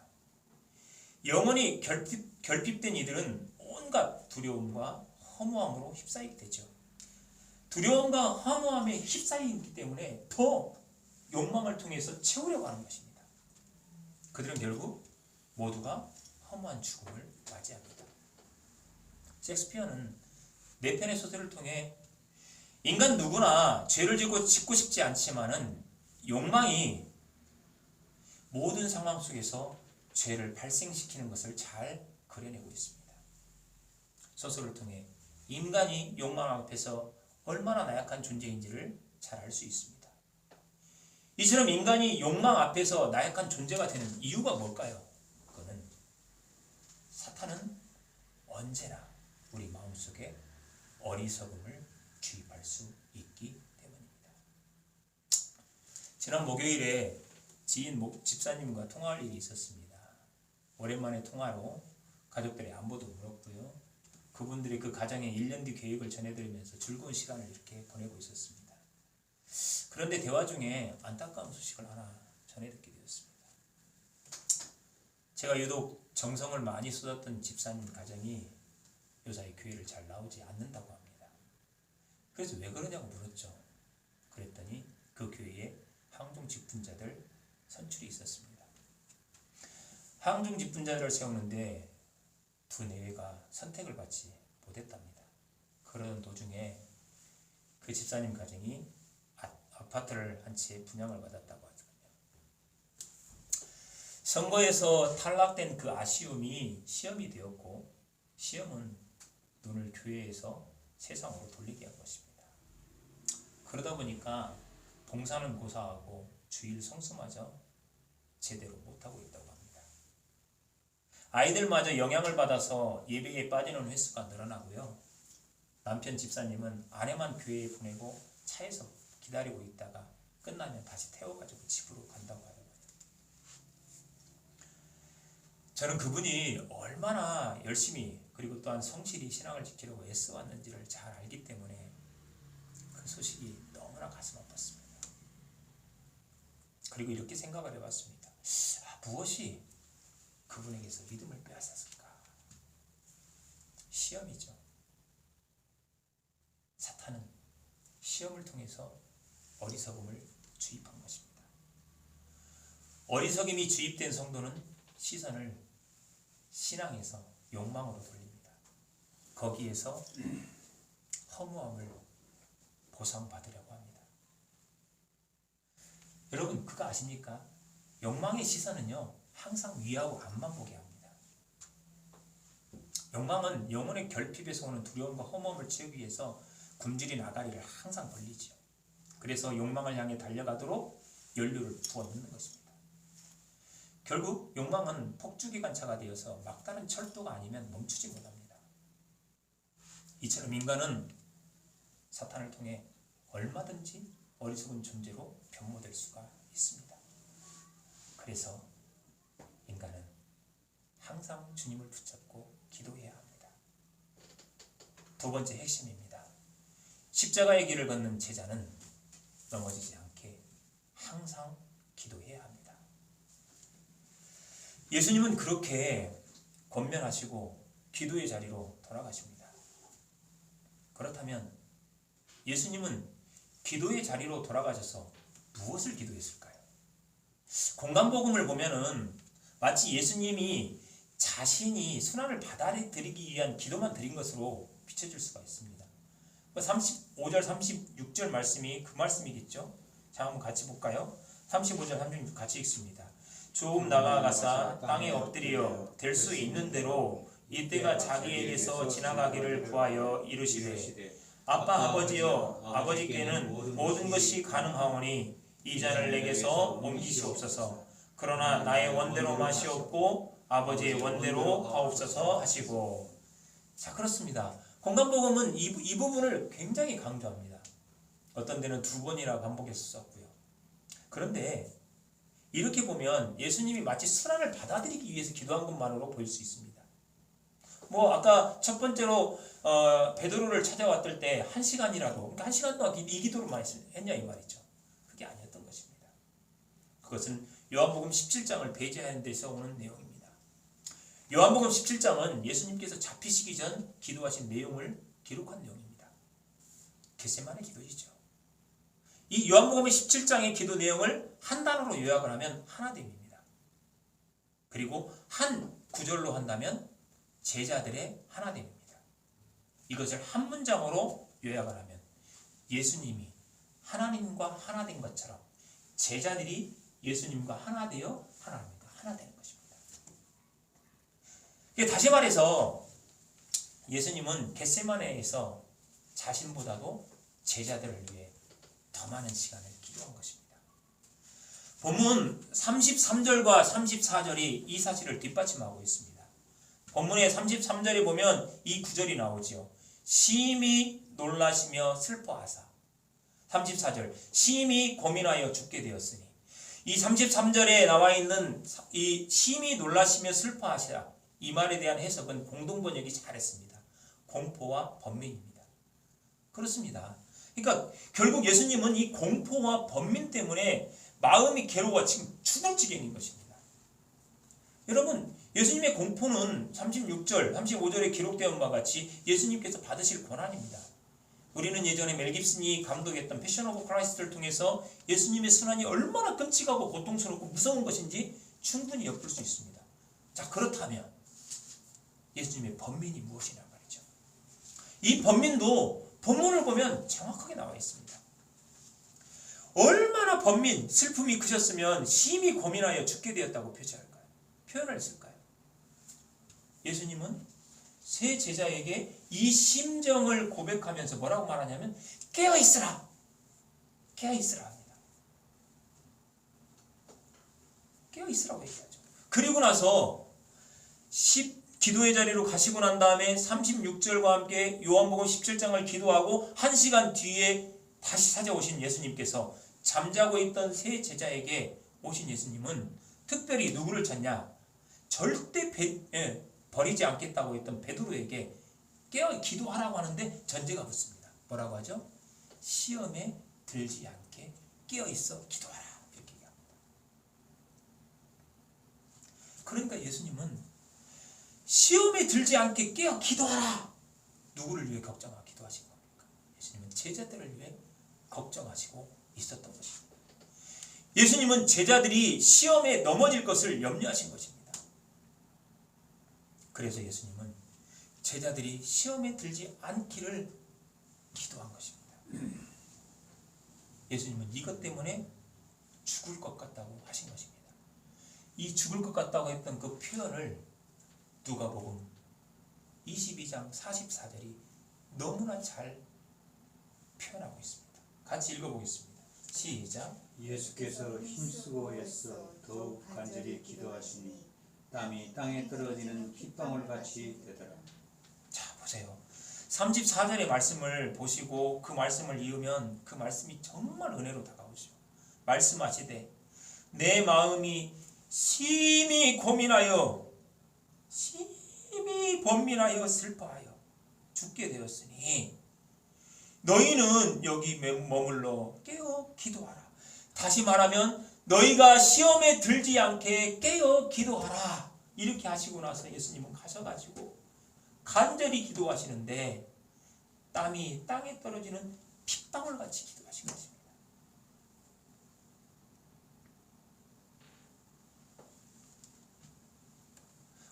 영혼이 결핍된 이들은 온갖 두려움과 허무함으로 휩싸이게 되죠. 두려움과 허무함에 휩싸이기 때문에 더 욕망을 통해서 채우려고 하는 것입니다. 그들은 결국 모두가 허무한 죽음을 맞이합니다. 섹스피어는 네 편의 소설을 통해 인간 누구나 죄를 짓고 싶지 않지만은 욕망이 모든 상황 속에서 죄를 발생시키는 것을 잘 그려내고 있습니다. 소설을 통해 인간이 욕망 앞에서 얼마나 나약한 존재인지를 잘 알 수 있습니다. 이처럼 인간이 욕망 앞에서 나약한 존재가 되는 이유가 뭘까요? 그거는 사탄은 언제나 우리 마음속에 어리석음을 주입할 수 있기 때문입니다. 지난 목요일에 지인 집사님과 통화할 일이 있었습니다. 오랜만에 통화로 가족들의 안부도 물었고요. 그분들의 그 가정의 1년 뒤 계획을 전해드리면서 즐거운 시간을 이렇게 보내고 있었습니다. 그런데 대화 중에 안타까운 소식을 하나 전해듣게 되었습니다. 제가 유독 정성을 많이 쏟았던 집사님 가정이 요사이 교회를 잘 나오지 않는다고 합니다. 그래서 왜 그러냐고 물었죠. 그랬더니 그 교회에 항중 직분자들 선출이 있었습니다. 항중 직분자들을 세우는데 두 내외가 선택을 받지 못했답니다. 그러던 도중에 그 집사님 가정이 아파트를 한 채 분양을 받았다고 하더군요. 선거에서 탈락된 그 아쉬움이 시험이 되었고 시험은 눈을 교회에서 세상으로 돌리게 한 것입니다. 그러다 보니까 봉사는 고사하고 주일 성수마저 제대로 못하고 있다고 합니다. 아이들마저 영향을 받아서 예배에 빠지는 횟수가 늘어나고요. 남편 집사님은 아내만 교회에 보내고 차에서 기다리고 있다가 끝나면 다시 태워가지고 집으로 간다고 하더라고요. 저는 그분이 얼마나 열심히 그리고 또한 성실히 신앙을 지키려고 애써왔는지를 잘 알기 때문에 그 소식이 너무나 가슴 아팠습니다. 그리고 이렇게 생각을 해봤습니다. 무엇이 그분에게서 믿음을 빼앗았을까? 시험이죠. 사탄은 시험을 통해서 어리석음을 주입한 것입니다. 어리석음이 주입된 성도는 시선을 신앙에서 욕망으로 돌립니다. 거기에서 허무함을 보상받으려고 합니다. 여러분 그거 아십니까? 욕망의 시선은요 항상 위하고 앞만 보게 합니다. 욕망은 영혼의 결핍에서 오는 두려움과 허무함을 채우기 위해서 굶주린 아가리를 항상 벌리죠. 그래서 욕망을 향해 달려가도록 연료를 부어넣는 것입니다. 결국 욕망은 폭주기관차가 되어서 막다른 철도가 아니면 멈추지 못합니다. 이처럼 인간은 사탄을 통해 얼마든지 어리석은 존재로 변모될 수가 있습니다. 그래서 인간은 항상 주님을 붙잡고 기도해야 합니다. 두 번째 핵심입니다. 십자가의 길을 걷는 제자는 넘어지지 않게 항상 기도해야 합니다. 예수님은 그렇게 권면하시고 기도의 자리로 돌아가십니다. 그렇다면 예수님은 기도의 자리로 돌아가셔서 무엇을 기도했을까요? 공간복음을 보면은 마치 예수님이 자신이 순환을 받아들이기 위한 기도만 드린 것으로 비춰질 수가 있습니다. 35절 36절 말씀이 그 말씀이겠죠. 자 한번 같이 볼까요? 35절 36절 같이 읽습니다. 좀 나아가사 땅에 엎드려 될 수 있는 대로 이때가 자기에게서 지나가기를 구하여 이르시되 아빠 아버지여 아버지께는 모든 것이 가능하오니 이 잔을 내게서 옮기시옵소서. 그러나 나의 원대로 마시옵고 아버지의 원대로 하옵소서 하시고. 자, 그렇습니다. 공간복음은 이 부분을 굉장히 강조합니다. 어떤 데는 2번이나 반복해서 썼고요. 그런데 이렇게 보면 예수님이 마치 순환을 받아들이기 위해서 기도한 것만으로 보일 수 있습니다. 뭐 아까 첫 번째로 베드로를 찾아왔을 때 1시간이라도, 그러니까 1시간 동안 이 기도로만 했냐 이 말이죠. 그게 아니었던 것입니다. 그것은 요한복음 17장을 배제하는 데서 오는 내용입니다. 요한복음 17장은 예수님께서 잡히시기 전 기도하신 내용을 기록한 내용입니다. 겟세마네 기도이죠. 이 요한복음의 17장의 기도 내용을 한 단어로 요약을 하면 하나됨입니다. 그리고 한 구절로 한다면 제자들의 하나됨입니다. 이것을 한 문장으로 요약을 하면 예수님이 하나님과 하나 된 것처럼 제자들이 예수님과 하나 되어 하나님과 하나 되는 것입니다. 다시 말해서 예수님은 겟세마네에서 자신보다도 제자들을 위해 더 많은 시간을 기도한 것입니다. 본문 33절과 34절이 이 사실을 뒷받침하고 있습니다. 본문의 33절에 보면 이 구절이 나오지요. 심히 놀라시며 슬퍼하사. 34절 심히 고민하여 죽게 되었으니. 이 33절에 나와 있는 이 심히 놀라시며 슬퍼하시라, 이 말에 대한 해석은 공동번역이 잘했습니다. 공포와 번민입니다. 그렇습니다. 그러니까 결국 예수님은 이 공포와 번민 때문에 마음이 괴로워 지금 죽을 지경인 것입니다. 여러분, 예수님의 공포는 36절, 35절에 기록되어 바와 같이 예수님께서 받으실 고난입니다. 우리는 예전에 멜 깁슨이 감독했던 패션 오브 크라이스트를 통해서 예수님의 순환이 얼마나 끔찍하고 고통스럽고 무서운 것인지 충분히 엿볼 수 있습니다. 자, 그렇다면 예수님의 번민이 무엇이냐 말이죠. 이 번민도 본문을 보면 정확하게 나와 있습니다. 얼마나 번민, 슬픔이 크셨으면 심히 고민하여 죽게 되었다고 표현을 했을까요? 예수님은 세 제자에게 이 심정을 고백하면서 뭐라고 말하냐면 깨어있으라, 깨어있으라 합니다. 깨어있으라고 얘기하죠. 그리고 나서 기도의 자리로 가시고 난 다음에 36절과 함께 요한복음 17장을 기도하고 1시간 뒤에 다시 찾아오신 예수님께서 잠자고 있던 세 제자에게 오신 예수님은 특별히 누구를 찾냐? 절대 버리지 않겠다고 했던 베드로에게 깨어 기도하라고 하는데 전제가 붙습니다. 뭐라고 하죠? 시험에 들지 않게 깨어있어 기도하라, 이렇게 얘기합니다. 그러니까 예수님은 시험에 들지 않게 깨어 기도하라, 누구를 위해 걱정하고 기도하신 겁니까? 예수님은 제자들을 위해 걱정하시고 있었던 것입니다. 예수님은 제자들이 시험에 넘어질 것을 염려하신 것입니다. 그래서 예수님은 제자들이 시험에 들지 않기를 기도한 것입니다. 예수님은 이것 때문에 죽을 것 같다고 하신 것입니다. 이 죽을 것 같다고 했던 그 표현을 누가복음 22장 44절이 너무나 잘 표현하고 있습니다. 같이 읽어보겠습니다. 시작. 예수께서 힘쓰고 애써 더욱 간절히 기도하시니 땀이 땅에 떨어지는 핏방울 같이 되더라. 자, 보세요. 34절의 말씀을 보시고 그 말씀을 이으면 그 말씀이 정말 은혜로 다가오죠. 말씀하시되 내 마음이 심히 고민하여 심히 번민하여 슬퍼하여 죽게 되었으니 너희는 여기 머물러 깨어 기도하라. 다시 말하면 너희가 시험에 들지 않게 깨어 기도하라. 이렇게 하시고 나서 예수님은 가셔가지고 간절히 기도하시는데 땀이 땅에 떨어지는 핏방울같이 기도하신 것입니다.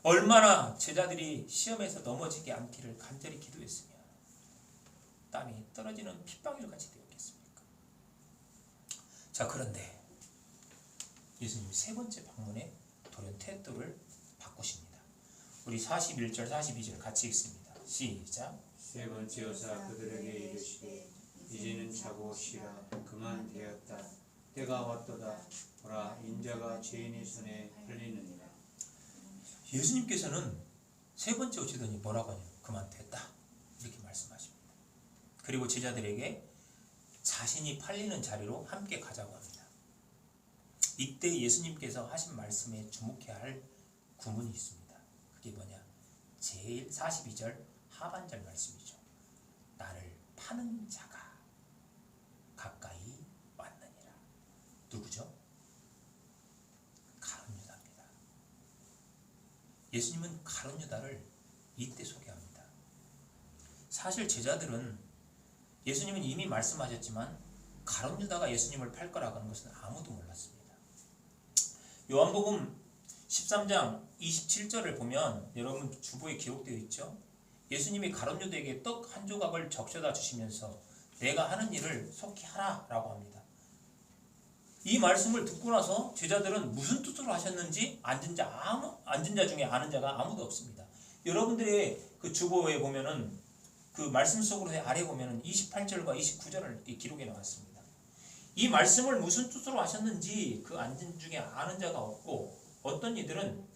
얼마나 제자들이 시험에서 넘어지지 않기를 간절히 기도했으면 땀이 떨어지는 핏방울같이 되었겠습니까? 자, 그런데 예수님 세 번째 방문에 돌연 태도를 바꾸십니다. 우리 41절 42절 같이 읽습니다. 시작. 세 번째 여사 그들에게 이르시되 이제는 자고 쉬라. 그만 되었다. 때가 왔도다. 보라 인자가 죄인의 손에 팔리느니라. 예수님께서는 세 번째 오시더니 뭐라고 하냐? 그만 됐다. 이렇게 말씀하십니다. 그리고 제자들에게 자신이 팔리는 자리로 함께 가자고 합니다. 이때 예수님께서 하신 말씀에 주목해야 할 구문이 있습니다. 그게 뭐냐? 제일 42절 하반절 말씀이죠. 나를 파는 자가 가까이 왔느니라. 누구죠? 가룟 유다입니다. 예수님은 가룟 유다를 이때 소개합니다. 사실 제자들은 예수님은 이미 말씀하셨지만 가룟 유다가 예수님을 팔 거라고 하는 것은 아무도 몰랐습니다. 요한복음 13장 27절을 보면 여러분 주보에 기록되어 있죠. 예수님이 가룟 유다에게 떡 한 조각을 적셔다 주시면서 내가 하는 일을 속히 하라 라고 합니다. 이 말씀을 듣고 나서 제자들은 무슨 뜻으로 하셨는지 앉은 자 중에 아는 자가 아무도 없습니다. 여러분들의 그 주보에 보면은 그 말씀 속으로 아래 보면은 28절과 29절을 기록해 나왔습니다. 이 말씀을 무슨 뜻으로 하셨는지 그 앉은 중에 아는 자가 없고, 어떤 이들은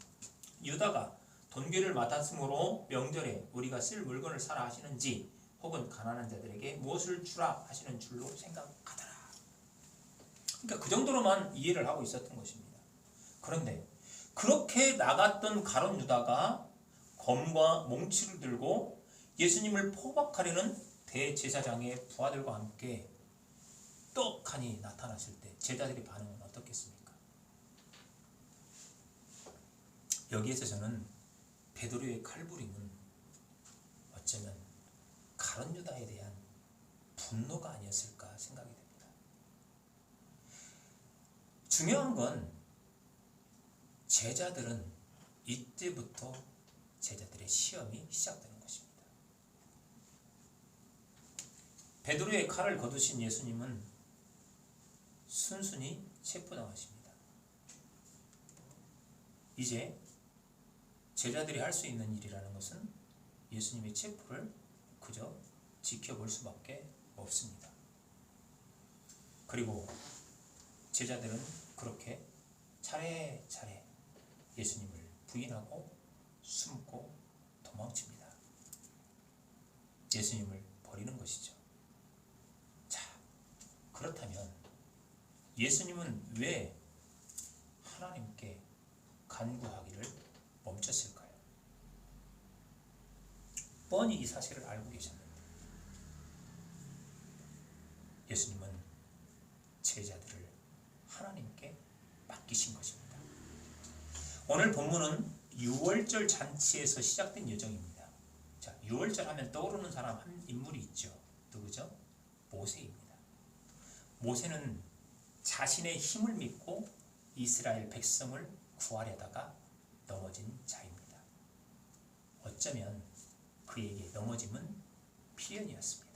유다가 돈궤를 맡았으므로 명절에 우리가 쓸 물건을 사라 하시는지, 혹은 가난한 자들에게 무엇을 주라 하시는 줄로 생각하더라. 그러니까 그 정도로만 이해를 하고 있었던 것입니다. 그런데 그렇게 나갔던 가룟 유다가 검과 몽치를 들고 예수님을 포박하려는 대제사장의 부하들과 함께 떡하니 나타났을 때 제자들의 반응은 어떻겠습니까? 여기에서 저는 베드로의 칼부림은 어쩌면 가룟 유다에 대한 분노가 아니었을까 생각이 됩니다. 중요한 건 제자들은 이때부터 제자들의 시험이 시작되는 것입니다. 베드로의 칼을 거두신 예수님은 순순히 체포당하십니다. 이제 제자들이 할 수 있는 일이라는 것은 예수님의 체포를 그저 지켜볼 수밖에 없습니다. 그리고 제자들은 그렇게 차례차례 예수님을 부인하고 숨고 도망칩니다. 예수님을 버리는 것이죠. 자, 그렇다면 예수님은 왜 하나님께 간구하기를 멈췄을까요? 뻔히 이 사실을 알고 계셨는데 예수님은 제자들을 하나님께 맡기신 것입니다. 오늘 본문은 유월절 잔치에서 시작된 여정입니다. 자, 유월절 하면 떠오르는 사람 한 인물이 있죠. 누구죠? 모세입니다. 모세는 자신의 힘을 믿고 이스라엘 백성을 구하려다가 넘어진 자입니다. 어쩌면 그에게 넘어짐은 필연이었습니다.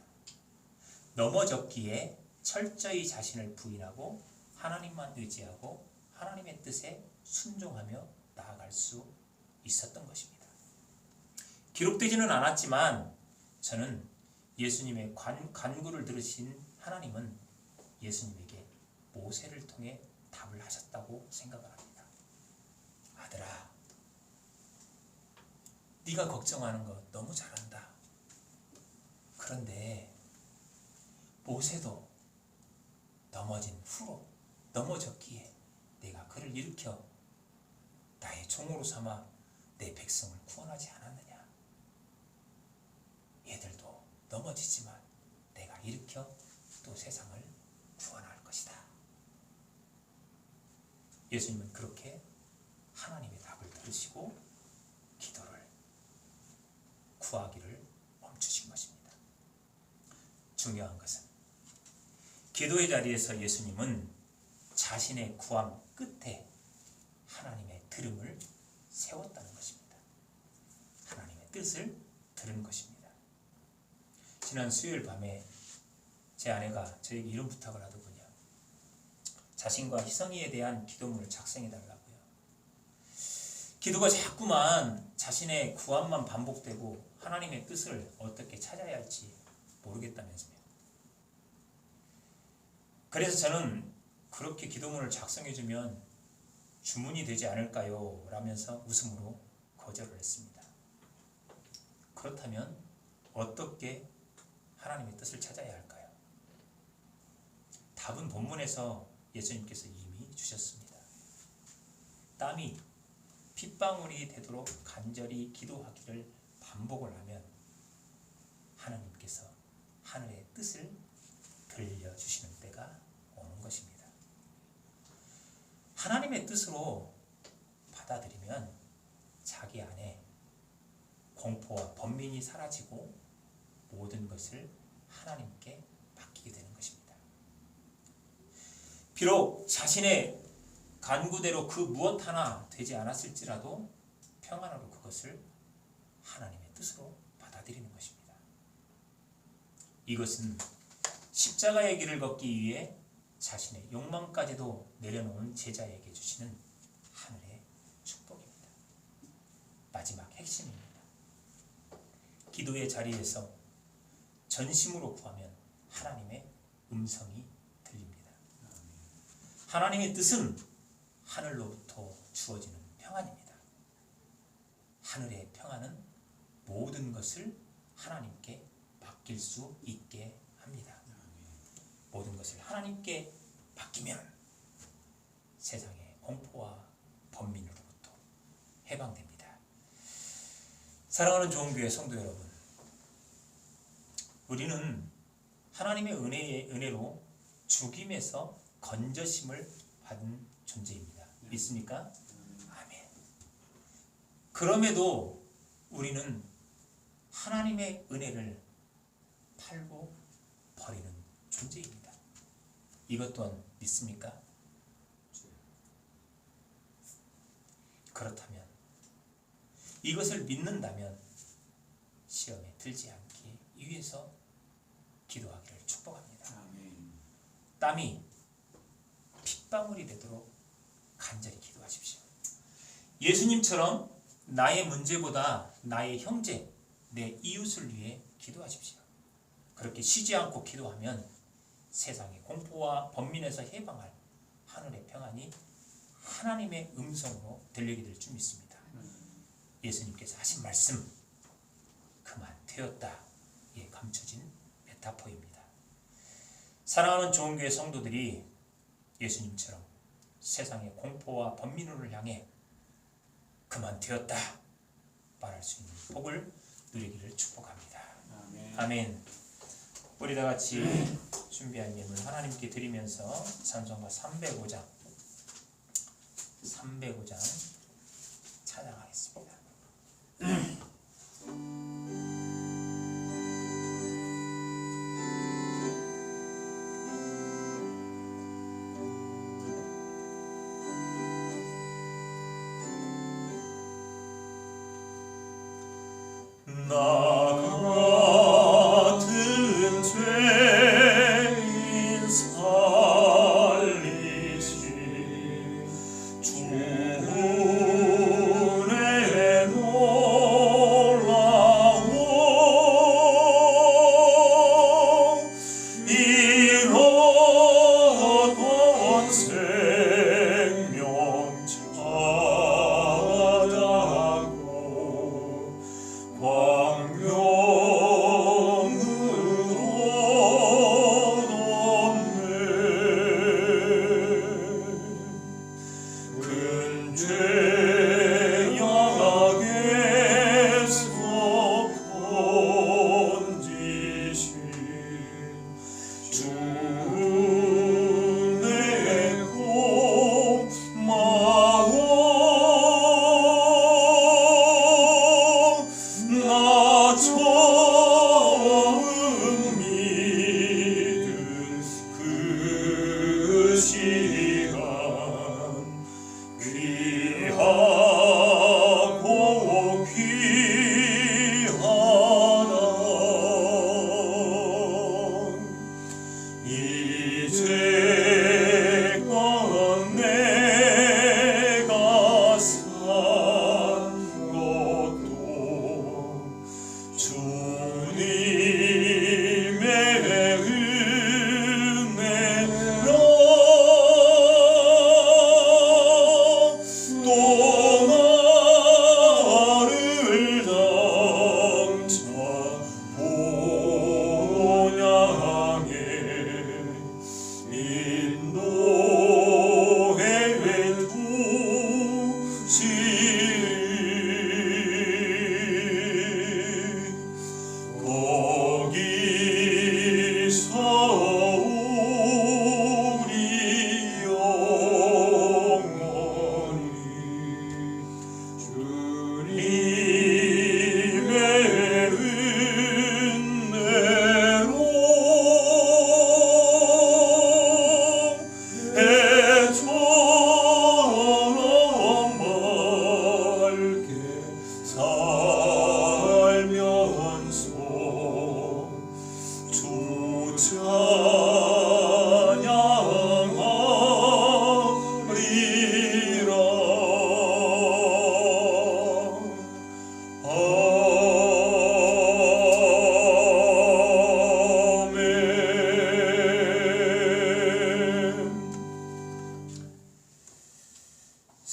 넘어졌기에 철저히 자신을 부인하고 하나님만 의지하고 하나님의 뜻에 순종하며 나아갈 수 있었던 것입니다. 기록되지는 않았지만 저는 예수님의 간구를 들으신 하나님은 예수님에게 모세를 통해 답을 하셨다고 생각을 합니다. 아들아, 네가 걱정하는 거 너무 잘한다. 그런데 모세도 넘어진 후로 넘어졌기에 내가 그를 일으켜 나의 종으로 삼아 내 백성을 구원하지 않았느냐. 얘들도 넘어지지만 내가 일으켜 또 세상을 구원할 것이다. 예수님은 그렇게 하나님의 답을 들으시고 기도를 구하기를 멈추신 것입니다. 중요한 것은 기도의 자리에서 예수님은 자신의 구함 끝에 하나님의 들음을 세웠다는 것입니다. 하나님의 뜻을 들은 것입니다. 지난 수요일 밤에 제 아내가 저에게 이런 부탁을 하더군요. 자신과 희성이에 대한 기도문을 작성해 달라고요. 기도가 자꾸만 자신의 구함만 반복되고 하나님의 뜻을 어떻게 찾아야 할지 모르겠다면서요. 그래서 저는 그렇게 기도문을 작성해주면 주문이 되지 않을까요? 라면서 웃음으로 거절을 했습니다. 그렇다면 어떻게 하나님의 뜻을 찾아야 할까요? 답은 본문에서 예수님께서 이미 주셨습니다. 땀이 핏방울이 되도록 간절히 기도하기를 반복을 하면 하나님께서 하늘의 뜻을 들려주시는 때가 오는 것입니다. 하나님의 뜻으로 받아들이면 자기 안에 공포와 번민이 사라지고 모든 것을 하나님께 맡기게 되는 것입니다. 비록 자신의 간구대로 그 무엇 하나 되지 않았을지라도 평안으로 그것을 하나님의 뜻으로 받아들이는 것입니다. 이것은 십자가의 길을 걷기 위해 자신의 욕망까지도 내려놓은 제자에게 주시는 하늘의 축복입니다. 마지막 핵심입니다. 기도의 자리에서 전심으로 구하면 하나님의 음성이 들립니다. 하나님의 뜻은 하늘로부터 주어지는 평안입니다. 하늘의 평안은 모든 것을 하나님께 맡길 수 있게 합니다. 모든 것을 하나님께 맡기면 세상의 공포와 번민으로부터 해방됩니다. 사랑하는 좋은교회 성도 여러분, 우리는 하나님의 은혜로 죽임에서 건져심을 받은 존재입니다. 믿습니까? 아멘. 그럼에도 우리는 하나님의 은혜를 팔고 버리는 존재입니다. 이것 또한 믿습니까? 그렇다면 이것을 믿는다면 시험에 들지 않기 위해서 기도하기를 축복합니다. 땀이 핏방울이 되도록 간절히 기도하십시오. 예수님처럼 나의 문제보다 나의 형제, 내 이웃을 위해 기도하십시오. 그렇게 쉬지 않고 기도하면 세상의 공포와 번민에서 해방할 하늘의 평안이 하나님의 음성으로 들리게 될 줄 믿습니다. 예수님께서 하신 말씀, 그만 되었다에 감춰진 메타포입니다. 사랑하는 좋은교회 성도들이 예수님처럼 세상의 공포와 번민을 향해 그만 되었다 말할 수 있는 복을 누리기를 축복합니다. 아멘. 우리 다 같이 준비한 예물 하나님께 드리면서 찬송가 305장 찬양하겠습니다. 나 같은 죄인 살리시 주의 놀라운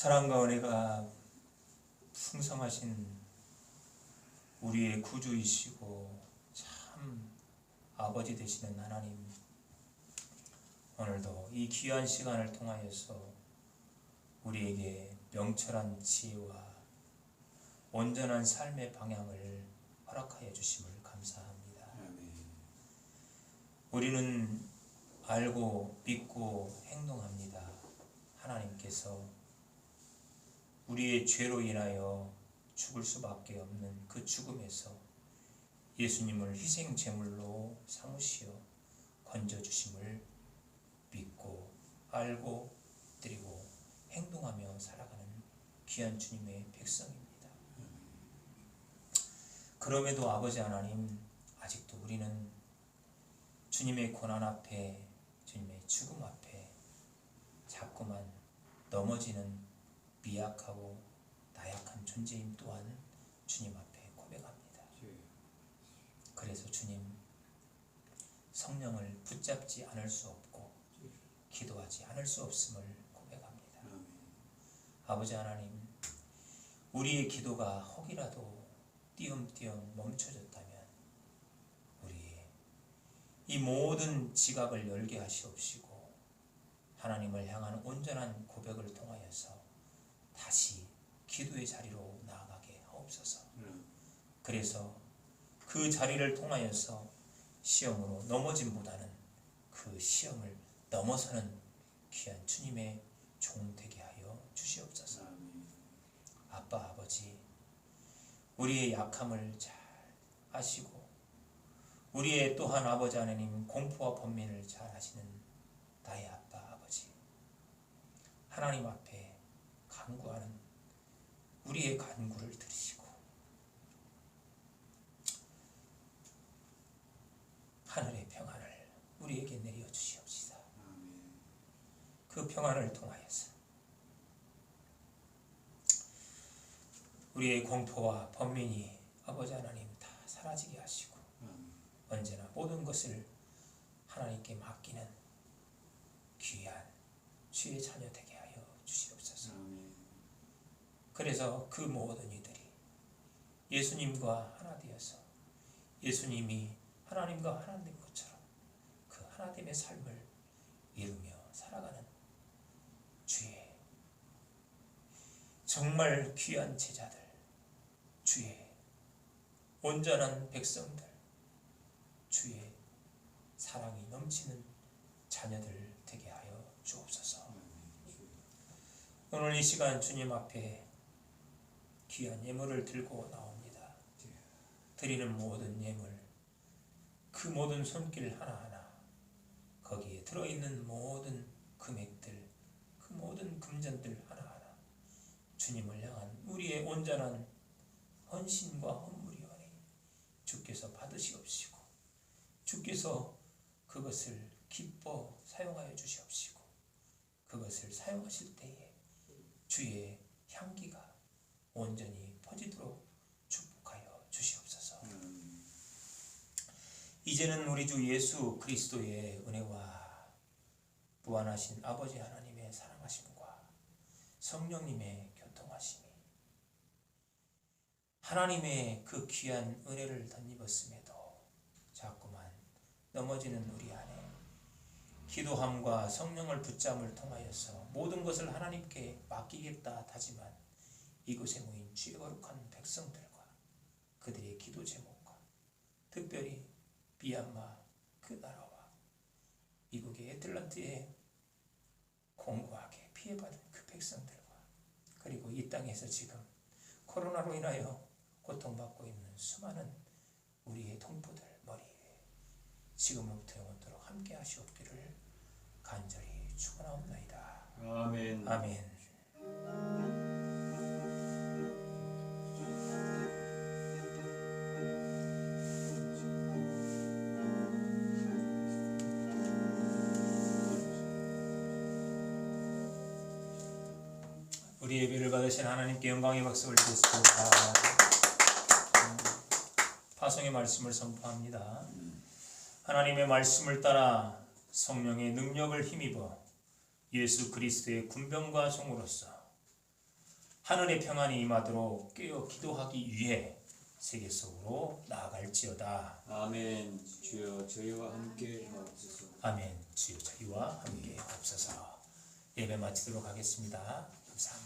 사랑과 은혜가 풍성하신 우리의 구주이시고 참 아버지 되시는 하나님, 오늘도 이 귀한 시간을 통하여서 우리에게 명철한 지혜와 온전한 삶의 방향을 허락하여 주심을 감사합니다. 우리는 알고 믿고 행동합니다. 하나님께서 우리의 죄로 인하여 죽을 수밖에 없는 그 죽음에서 예수님을 희생 제물로 삼으시어 건져주심을 믿고 알고 드리고 행동하며 살아가는 귀한 주님의 백성입니다. 그럼에도 아버지 하나님, 아직도 우리는 주님의 고난 앞에, 주님의 죽음 앞에 자꾸만 넘어지는 미약하고 나약한 존재임 또한 주님 앞에 고백합니다. 그래서 주님, 성령을 붙잡지 않을 수 없고 기도하지 않을 수 없음을 고백합니다. 아버지 하나님, 우리의 기도가 혹이라도 띄엄띄엄 멈춰졌다면 우리의 이 모든 지각을 열게 하시옵시고 하나님을 향한 온전한 고백을 통하여서 다시 기도의 자리로 나아가게 하옵소서. 그래서 그 자리를 통하여서 시험으로 넘어짐보다는 그 시험을 넘어서는 귀한 주님의 종 되게 하여 주시옵소서. 아빠 아버지, 우리의 약함을 잘 아시고 우리의 또한 아버지 하나님 공포와 번민을 잘 아시는 나의 아빠 아버지, 하나님 앞에 간구하는 우리의 간구를 들으시고 하늘의 평안을 우리에게 내려 주시옵시다. 그 평안을 통하여서 우리의 공포와 번민이 아버지 하나님 다 사라지게 하시고 언제나 모든 것을 하나님께 맡기는 귀한 주의 자녀 되게 하여 주시옵소서. 그래서 그 모든 이들이 예수님과 하나 되어서 예수님이 하나님과 하나 된 것처럼 그 하나됨의 삶을 이루며 살아가는 주의 정말 귀한 제자들, 주의 온전한 백성들, 주의 사랑이 넘치는 자녀들 되게 하여 주옵소서. 오늘 이 시간 주님 앞에 귀한 예물을 들고 나옵니다. 드리는 모든 예물, 그 모든 손길 하나하나, 거기에 들어있는 모든 금액들, 그 모든 금전들 하나하나 주님을 향한 우리의 온전한 헌신과 헌물이오니 주께서 받으시옵시고 주께서 그것을 기뻐 사용하여 주시옵시고 그것을 사용하실 때에 주의 향기가 온전히 퍼지도록 축복하여 주시옵소서. 이제는 우리 주 예수 그리스도의 은혜와 무한하신 아버지 하나님의 사랑하심과 성령님의 교통하심이 하나님의 그 귀한 은혜를 덧입었음에도 자꾸만 넘어지는 우리 안에 기도함과 성령을 붙잡음을 통하여서 모든 것을 하나님께 맡기겠다 다짐한 이곳에 모인 주의 거룩한 백성들과 그들의 기도 제목과 특별히 미얀마 그 나라와 미국의 애틀란트에 공고하게 피해받은 그 백성들과 그리고 이 땅에서 지금 코로나로 인하여 고통받고 있는 수많은 우리의 동포들 머리 위에 지금부터 영원토록 함께 하시옵기를 간절히 축원하옵나이다. 아멘. 아멘. 우리 예배를 받으신 하나님께 영광의 박수를 드리겠습니다. 파송의 말씀을 선포합니다. 하나님의 말씀을 따라 성령의 능력을 힘입어 예수 그리스도의 군병과 종으로서 하늘의 평안이 임하도록 깨어 기도하기 위해 세계 속으로 나아갈지어다. 아멘. 주여 저희와 함께 하옵소서. 아멘. 주여 저희와 함께 하옵소서. 예배 마치도록 하겠습니다. 감사합니다.